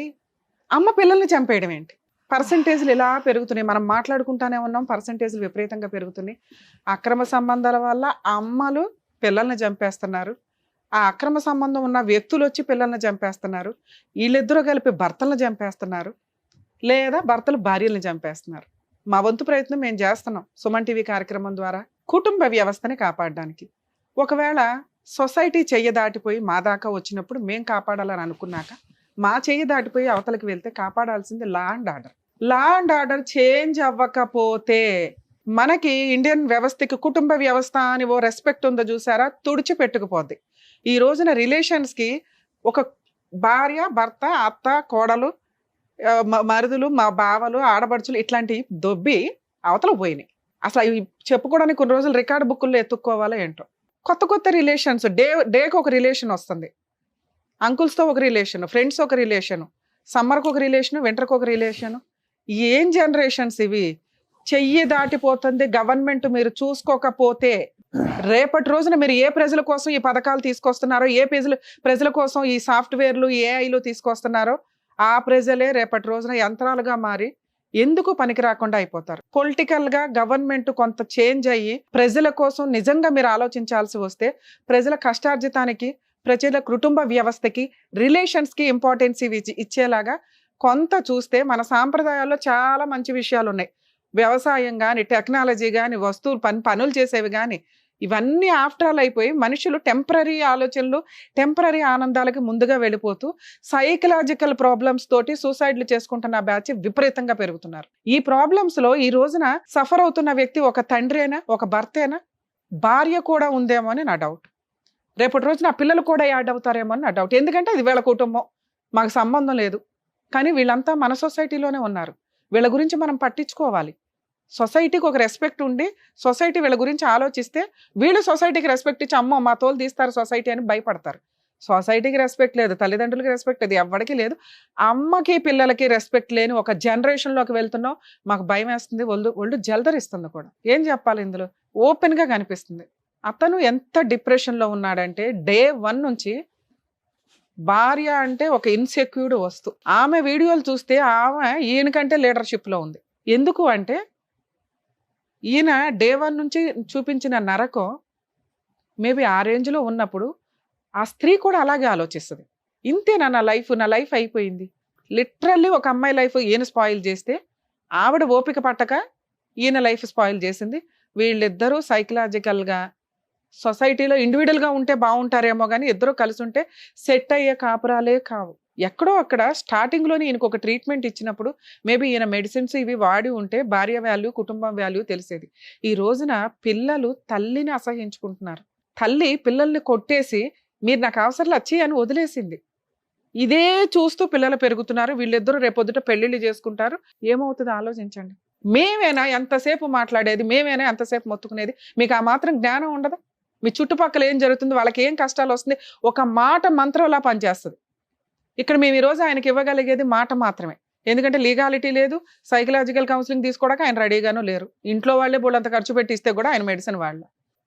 అమ్మ పిల్లల్ని చంపేయడం ఏంటి? పర్సంటేజ్లు ఇలా పెరుగుతున్నాయి. మనం మాట్లాడుకుంటానే ఉన్నాం, పర్సంటేజ్లు విపరీతంగా పెరుగుతున్నాయి. అక్రమ సంబంధాల వల్ల అమ్మలు పిల్లల్ని చంపేస్తున్నారు, ఆ అక్రమ సంబంధం ఉన్న వ్యక్తులు వచ్చి పిల్లల్ని చంపేస్తున్నారు, వీళ్ళిద్దరూ కలిపి భర్తలను చంపేస్తున్నారు, లేదా భర్తలు భార్యలను చంపేస్తున్నారు. మా వంతు ప్రయత్నం మేము చేస్తున్నాం సుమన్ టీవీ కార్యక్రమం ద్వారా కుటుంబ వ్యవస్థని కాపాడడానికి. ఒకవేళ సొసైటీ చెయ్యి దాటిపోయి మా దాకా వచ్చినప్పుడు మేము కాపాడాలని అనుకున్నాక మా చెయ్యి దాటిపోయి అవతలకి వెళ్తే కాపాడాల్సింది law and order. Law and order change అవ్వకపోతే మనకి ఇండియన్ వ్యవస్థకి కుటుంబ వ్యవస్థ అని ఓ రెస్పెక్ట్ ఉందో చూసారా, తుడిచి పెట్టుకుపోద్ది. ఈ రోజున రిలేషన్స్కి ఒక భార్య, భర్త, అత్త, కోడలు, మరుదులు, మా బావలు, ఆడబడుచులు ఇట్లాంటివి దొబ్బి అవతల పోయినాయి. అసలు అవి చెప్పుకోవడానికి కొన్ని రోజులు రికార్డు బుక్కుల్లో ఎత్తుక్కోవాలో ఏంటో. కొత్త కొత్త రిలేషన్స్, డేకి ఒక రిలేషన్ వస్తుంది. అంకుల్స్తో ఒక రిలేషను, ఫ్రెండ్స్ ఒక రిలేషను, సమ్మర్కి ఒక రిలేషను, వింటర్కి ఒక రిలేషను. ఏం జనరేషన్స్ ఇవి? చెయ్యి దాటిపోతుంది గవర్నమెంట్ మీరు చూసుకోకపోతే. రేపటి రోజున మీరు ఏ ప్రజల కోసం ఈ పథకాలు తీసుకొస్తున్నారో, ఏ ప్రజల కోసం ఈ సాఫ్ట్వేర్లు, ఏఐలు తీసుకొస్తున్నారో ఆ ప్రజలే రేపటి రోజున యంత్రాలుగా మారి ఎందుకు పనికి రాకుండా అయిపోతారు. పొలిటికల్గా గవర్నమెంట్ కొంత చేంజ్ అయ్యి ప్రజల కోసం నిజంగా మీరు ఆలోచించాల్సి వస్తే, ప్రజల కష్టార్జితానికి, ప్రజల కుటుంబ వ్యవస్థకి, రిలేషన్స్కి ఇంపార్టెన్స్ ఇచ్చేలాగా కొంత చూస్తే మన సాంప్రదాయాల్లో చాలా మంచి విషయాలు ఉన్నాయి. వ్యవసాయం కానీ, టెక్నాలజీ కానీ, పనులు చేసేవి కానీ, ఇవన్నీ ఆఫ్టర్ ఆల్ అయిపోయి మనుషులు టెంపరీ ఆలోచనలు, టెంపరీ ఆనందాలకి ముందుగా వెళ్ళిపోతూ సైకలాజికల్ ప్రాబ్లమ్స్ తోటి సూసైడ్లు చేసుకుంటున్న బ్యాచ్ విపరీతంగా పెరుగుతున్నారు. ఈ ప్రాబ్లమ్స్లో ఈ రోజున సఫర్ అవుతున్న వ్యక్తి ఒక తండ్రి అయినా, ఒక భర్త అయినా, భార్య కూడా ఉందేమో అని నా డౌట్. రేపటి రోజున ఆ పిల్లలు కూడా యాడ్ అవుతారేమో అని నా డౌట్. ఎందుకంటే ఇది వీళ్ళ కుటుంబం, మాకు సంబంధం లేదు. కానీ వీళ్ళంతా మన సొసైటీలోనే ఉన్నారు. వీళ్ళ గురించి మనం పట్టించుకోవాలి. సొసైటీకి ఒక రెస్పెక్ట్ ఉండి సొసైటీ వీళ్ళ గురించి ఆలోచిస్తే వీళ్ళు సొసైటీకి రెస్పెక్ట్ ఇచ్చి అమ్మో మా తోలు తీస్తారు సొసైటీ అని భయపడతారు. సొసైటీకి రెస్పెక్ట్ లేదు, తల్లిదండ్రులకి రెస్పెక్ట్ లేదు, ఎవరికి లేదు. అమ్మకి పిల్లలకి రెస్పెక్ట్ లేని ఒక జనరేషన్లోకి వెళ్తున్నాం. మాకు భయం వేస్తుంది, ఒళ్ళు జలదరిస్తుంది కూడా. ఏం చెప్పాలి ఇందులో? ఓపెన్గా కనిపిస్తుంది. అతను ఎంత డిప్రెషన్లో ఉన్నాడంటే డే 1 నుంచి భార్య అంటే ఒక ఇన్సెక్యూర్డ్ వస్తు. ఆమె వీడియోలు చూస్తే ఆమె ఈయనకంటే లీడర్షిప్లో ఉంది. ఎందుకు అంటే ఈయన డే 1 నుంచి చూపించిన నరకం మేబీ ఆ రేంజ్లో ఉన్నప్పుడు ఆ స్త్రీ కూడా అలాగే ఆలోచిస్తుంది. ఇంతేనా నా లైఫ్ అయిపోయింది. లిటరల్లీ ఒక అమ్మాయి లైఫ్ ఈయన స్పాయిల్ చేస్తే ఆవిడ ఓపిక పట్టక ఈయన లైఫ్ స్పాయిల్ చేసింది. వీళ్ళిద్దరూ సైకలాజికల్గా సొసైటీలో ఇండివిజువల్గా ఉంటే బాగుంటారేమో కానీ ఇద్దరు కలిసి ఉంటే సెట్ అయ్యే కాపురాలే కావు. ఎక్కడో అక్కడ స్టార్టింగ్లోనే ఈయనకు ఒక ట్రీట్మెంట్ ఇచ్చినప్పుడు మేబీ ఈయన మెడిసిన్స్ ఇవి వాడి ఉంటే భార్య వాల్యూ కుటుంబం వాల్యూ తెలిసేది. ఈ రోజున పిల్లలు తల్లిని అసహించుకుంటున్నారు. తల్లి పిల్లల్ని కొట్టేసి మీరు నాకు అవసరం వచ్చి అని వదిలేసింది. ఇదే చూస్తూ పిల్లలు పెరుగుతున్నారు. వీళ్ళిద్దరూ రేపొద్దుట పెళ్లిళ్ళు చేసుకుంటారు. ఏమవుతుందో ఆలోచించండి. మేమేనా ఎంతసేపు మాట్లాడేది, మేమేనా ఎంతసేపు మొత్తుకునేది? మీకు ఆ మాత్రం జ్ఞానం ఉండదా? మీ చుట్టుపక్కల ఏం జరుగుతుంది, వాళ్ళకి ఏం కష్టాలు వస్తుంది, ఒక మాట మంత్రంలా పనిచేస్తుంది. ఇక్కడ మేము ఈరోజు ఆయనకి ఇవ్వగలిగేది మాట మాత్రమే. ఎందుకంటే లీగాలిటీ లేదు, సైకలాజికల్ కౌన్సిలింగ్ తీసుకోవడానికి ఆయన రెడీగానూ లేరు. ఇంట్లో వాళ్ళే బోళ్ళంత ఖర్చు పెట్టి ఇస్తే కూడా ఆయన మెడిసిన్ వాళ్ళ.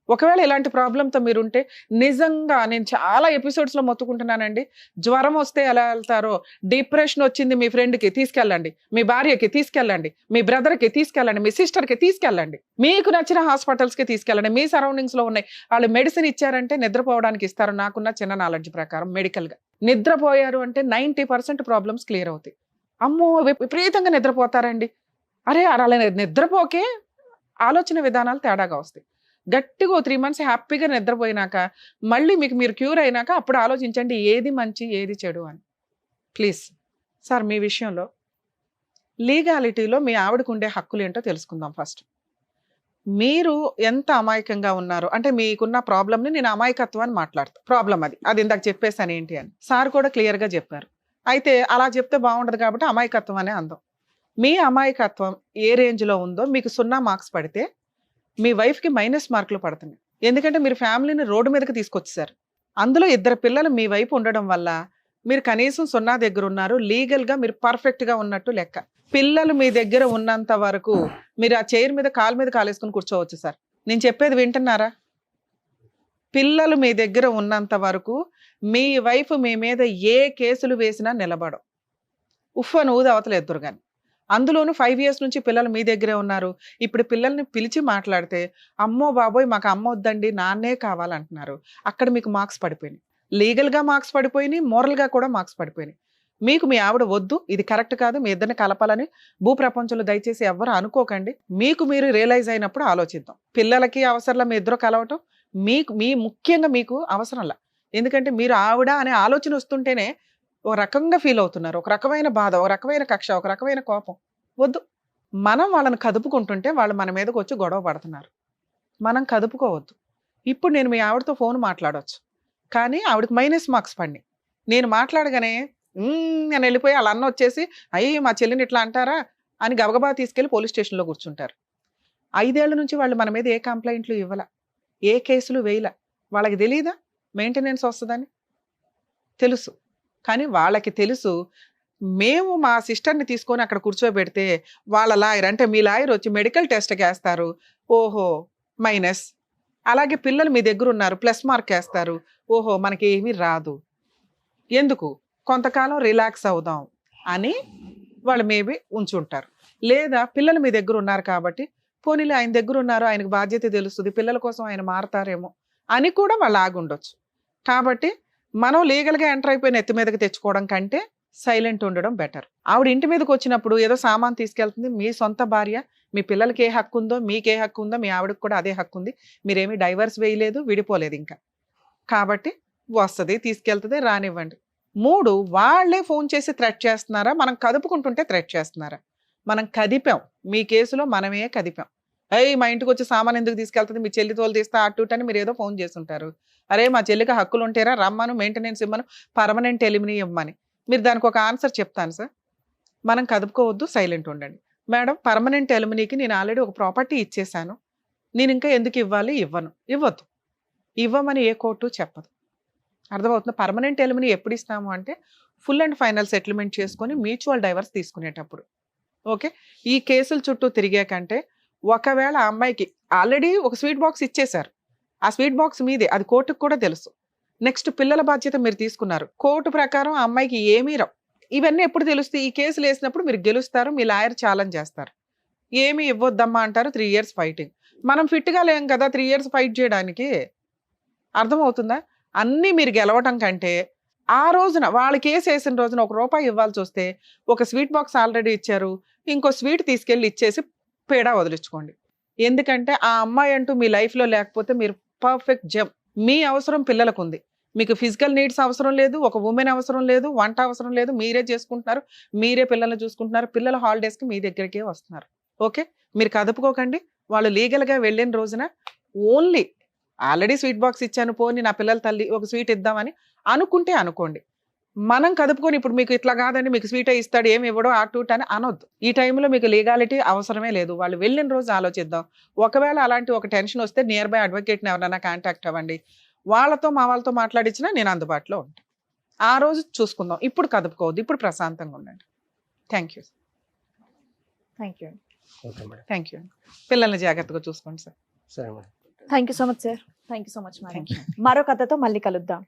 ఒకవేళ ఇలాంటి ప్రాబ్లంతో మీరుంటే నిజంగా నేను చాలా ఎపిసోడ్స్లో మొత్తుకుంటున్నానండి. జ్వరం వస్తే ఎలా వెళ్తారో, డిప్రెషన్ వచ్చింది మీ ఫ్రెండ్కి తీసుకెళ్ళండి, మీ భార్యకి తీసుకెళ్ళండి, మీ బ్రదర్కి తీసుకెళ్ళండి, మీ సిస్టర్కి తీసుకెళ్ళండి, మీకు నచ్చిన హాస్పిటల్స్కి తీసుకెళ్ళండి. మీ సరౌండింగ్స్లో ఉన్నాయి. వాళ్ళు మెడిసిన్ ఇచ్చారంటే నిద్రపోవడానికి ఇస్తారు. నాకున్న చిన్న నాలెడ్జ్ ప్రకారం మెడికల్గా నిద్రపోయారు అంటే 90% ప్రాబ్లమ్స్ క్లియర్ అవుతాయి. అమ్మో విపరీతంగా నిద్రపోతారండి. అరే అలా నిద్రపోకే ఆలోచన విధానాలు తేడాగా వస్తాయి. గట్టిగా 3 months హ్యాపీగా నిద్రపోయినాక మళ్ళీ మీకు మీరు క్యూర్ అయినాక అప్పుడు ఆలోచించండి ఏది మంచి ఏది చెడు అని. ప్లీజ్ సార్, మీ విషయంలో లీగాలిటీలో మీ ఆవిడకు ఉండే హక్కులు ఏంటో తెలుసుకుందాం ఫస్ట్. మీరు ఎంత అమాయకంగా ఉన్నారు అంటే మీకున్న ప్రాబ్లమ్ని నేను అమాయకత్వాన్ని మాట్లాడతాను. ప్రాబ్లం అది ఇందాక చెప్పేసాను ఏంటి అని. సార్ కూడా క్లియర్గా చెప్పారు. అయితే అలా చెప్తే బాగుండదు కాబట్టి అమాయకత్వం అనే అందం. మీ అమాయకత్వం ఏ రేంజ్లో ఉందో మీకు 0 marks పడితే మీ వైఫ్కి -, మార్కులు పడుతున్నాయి. ఎందుకంటే మీరు ఫ్యామిలీని రోడ్డు మీదకి తీసుకొచ్చేసారు. అందులో 2 పిల్లలు మీ వైపు ఉండడం వల్ల మీరు కనీసం 0 దగ్గర ఉన్నారు. లీగల్గా మీరు పర్ఫెక్ట్గా ఉన్నట్టు లెక్క. పిల్లలు మీ దగ్గర ఉన్నంత వరకు మీరు ఆ చైర్ మీద కాలు మీద కాలేసుకుని కూర్చోవచ్చు సార్. నేను చెప్పేది వింటున్నారా? పిల్లలు మీ దగ్గర ఉన్నంత వరకు మీ వైఫ్ మీ మీద ఏ కేసులు వేసినా నిలబడం. ఉఫ్ అని ఊది అవతల ఎదురు కానీ. అందులోనూ 5 years నుంచి పిల్లలు మీ దగ్గరే ఉన్నారు. ఇప్పుడు పిల్లల్ని పిలిచి మాట్లాడితే అమ్మో బాబోయ్ మాకు అమ్మ వద్దండి నాన్నే కావాలంటున్నారు. అక్కడ మీకు మార్క్స్ పడిపోయినాయి. లీగల్గా మార్క్స్ పడిపోయినాయి, మోరల్గా కూడా మార్క్స్ పడిపోయినాయి. మీకు మీ ఆవిడ వద్దు, ఇది కరెక్ట్ కాదు, మీ ఇద్దరిని కలపాలని భూప్రపంచంలో దయచేసి ఎవ్వరు అనుకోకండి. మీకు మీరు రియలైజ్ అయినప్పుడు ఆలోచిద్దాం. పిల్లలకి అవసరంలా మీ ఇద్దరు కలవటం ముఖ్యంగా మీకు అవసరంలా. ఎందుకంటే మీరు ఆవిడ అనే ఆలోచన వస్తుంటేనే ఒక రకంగా ఫీల్ అవుతున్నారు. ఒక రకమైన బాధ, ఒక రకమైన కక్ష, ఒక రకమైన కోపం. వద్దు. మనం వాళ్ళని కదుపుకుంటుంటే వాళ్ళు మన మీదకి వచ్చి గొడవ పడుతున్నారు. మనం కదుపుకోవద్దు. ఇప్పుడు నేను మీ ఆవిడతో ఫోన్ మాట్లాడవచ్చు, కానీ ఆవిడకి -, మార్క్స్ పడినాయి. నేను మాట్లాడగానే అని వెళ్ళిపోయి వాళ్ళ అన్న వచ్చేసి అయ్యి మా చెల్లిని ఇట్లా అంటారా అని గబగబా తీసుకెళ్లి పోలీస్ స్టేషన్లో కూర్చుంటారు. 5 ఏళ్ల నుంచి వాళ్ళు మన మీద ఏ కంప్లైంట్లు ఇవ్వాల, ఏ కేసులు వేయల. వాళ్ళకి తెలియదా మెయింటెనెన్స్ వస్తుందని? తెలుసు. కానీ వాళ్ళకి తెలుసు మేము మా సిస్టర్ని తీసుకొని అక్కడ కూర్చోబెడితే వాళ్ళ లాయర్ అంటే మీ లాయర్ వచ్చి మెడికల్ టెస్ట్కి వేస్తారు. ఓహో మైనస్. అలాగే పిల్లలు మీ దగ్గర ఉన్నారు, +, మార్క్ వేస్తారు. ఓహో మనకి ఏమీ రాదు. ఎందుకు? కొంతకాలం రిలాక్స్ అవుదాం అని వాళ్ళు మేబీ ఉంచుంటారు. లేదా పిల్లలు మీ దగ్గర ఉన్నారు కాబట్టి పోనీలే ఆయన దగ్గర ఉన్నారు, ఆయనకు బాధ్యత తెలుస్తుంది, పిల్లల కోసం ఆయన మారతారేమో అని కూడా వాళ్ళు ఆగుండొచ్చు. కాబట్టి మనం లీగల్గా ఎంటర్ అయిపోయిన ఎత్తి మీదకి తెచ్చుకోవడం కంటే సైలెంట్ ఉండడం బెటర్. ఆవిడ ఇంటి మీదకి వచ్చినప్పుడు ఏదో సామాన్ తీసుకెళ్తుంది. మీ సొంత భార్య, మీ పిల్లలకి ఏ హక్కు ఉందో మీకే హక్కు ఉందో మీ ఆవిడకి కూడా అదే హక్కు ఉంది. మీరేమీ డైవర్స్ వేయలేదు, విడిపోలేదు ఇంకా. కాబట్టి వస్తుంది, తీసుకెళ్తుంది, రానివ్వండి. 3 వాళ్ళే ఫోన్ చేసి థ్రెట్ చేస్తున్నారా, మనం కదుపుకుంటుంటే థ్రెట్ చేస్తున్నారా? మనం కదిపాం. మీ కేసులో మనమే కదిపాం. మా ఇంటికి వచ్చి సామాన్ ఎందుకు తీసుకెళ్తుంది, మీ చెల్లి తోలు తీస్తా అటు అని మీరు ఏదో ఫోన్ చేసి ఉంటారు. అరే మా చెల్లికి హక్కులు ఉంటారా, రమ్మను, మెయింటెనెన్స్ ఇమ్మను, పర్మనెంట్ ఎలిమినీ ఇవ్వమని. మీరు దానికి ఒక ఆన్సర్ చెప్తాను సార్. మనం కదుపుకోవద్దు, సైలెంట్ ఉండండి. మేడం పర్మనెంట్ ఎలిమినీకి నేను ఆల్రెడీ ఒక ప్రాపర్టీ ఇచ్చేసాను, నేను ఇంకా ఎందుకు ఇవ్వాలి? ఇవ్వద్దు. ఇవ్వమని ఏ కోర్టు చెప్పదు. అర్థమవుతుంది? పర్మనెంట్ ఎలిమినీ ఎప్పుడు ఇస్తాము అంటే ఫుల్ అండ్ ఫైనల్ సెటిల్మెంట్ చేసుకొని మ్యూచువల్ డైవర్స్ తీసుకునేటప్పుడు. ఓకే. ఈ కేసుల చుట్టూ తిరిగే కంటే ఒకవేళ ఆ అమ్మాయికి ఆల్రెడీ ఒక స్వీట్ బాక్స్ ఇచ్చేశారు, ఆ స్వీట్ బాక్స్ మీదే, అది కోర్టుకు కూడా తెలుసు. నెక్స్ట్ పిల్లల బాధ్యత మీరు తీసుకున్నారు, కోర్టు ప్రకారం ఆ అమ్మాయికి ఏమీ రావు. ఇవన్నీ ఎప్పుడు తెలుస్తాయి? ఈ కేసులు వేసినప్పుడు మీరు గెలుస్తారు, మీ లాయర్ ఛాలెంజ్ చేస్తారు, ఏమీ ఇవ్వద్దమ్మా అంటారు. 3 years ఫైటింగ్. మనం ఫిట్గా లేం కదా 3 years ఫైట్ చేయడానికి. అర్థమవుతుందా? అన్నీ మీరు గెలవటం కంటే ఆ రోజున వాళ్ళు కేసు వేసిన రోజున ₹1 ఇవ్వాల్సి వస్తే ఒక స్వీట్ బాక్స్ ఆల్రెడీ ఇచ్చారు, ఇంకో స్వీట్ తీసుకెళ్ళి ఇచ్చేసి పేడా వదిలించుకోండి. ఎందుకంటే ఆ అమ్మాయి అంటూ మీ లైఫ్లో లేకపోతే మీరు పర్ఫెక్ట్ జమ్. మీ అవసరం పిల్లలకు ఉంది, మీకు ఫిజికల్ నీడ్స్ అవసరం లేదు, ఒక ఉమెన్ అవసరం లేదు, వంట అవసరం లేదు, మీరే చేసుకుంటున్నారు, మీరే పిల్లల్ని చూసుకుంటున్నారు, పిల్లల హాలిడేస్కి మీ దగ్గరికే వస్తున్నారు. ఓకే, మీరు కదుపుకోకండి. వాళ్ళు లీగల్గా వెళ్ళిన రోజున ఓన్లీ ఆల్రెడీ స్వీట్ బాక్స్ ఇచ్చాను, పోని నా పిల్లల తల్లి ఒక స్వీట్ ఇద్దామని అనుకుంటే అనుకోండి. మనం కదుపుకొని ఇప్పుడు మీకు ఇట్లా కాదండి, మీకు స్వీటే ఇస్తాడు, ఏమి ఇవ్వడో అటు అని అనొద్దు. ఈ టైంలో మీకు లీగాలిటీ అవసరమే లేదు. వాళ్ళు వెళ్ళిన రోజు ఆలోచిద్దాం. ఒకవేళ అలాంటి ఒక టెన్షన్ వస్తే నియర్ బై అడ్వకేట్ని ఎవరైనా కాంటాక్ట్ అవ్వండి, వాళ్ళతో మా వాళ్ళతో మాట్లాడించినా నేను అందుబాటులో ఉంటాను. ఆ రోజు చూసుకుందాం. ఇప్పుడు కదుపుకోవద్దు, ఇప్పుడు ప్రశాంతంగా ఉండండి. Thank you. Thank you. Okay madam. Thank you. పిల్లల్ని జాగ్రత్తగా చూసుకోండి సార్. సరే madam. Thank you so much sir. Thank you so much madam. Thank you. మరో కథతో మళ్ళీ కలుద్దాం.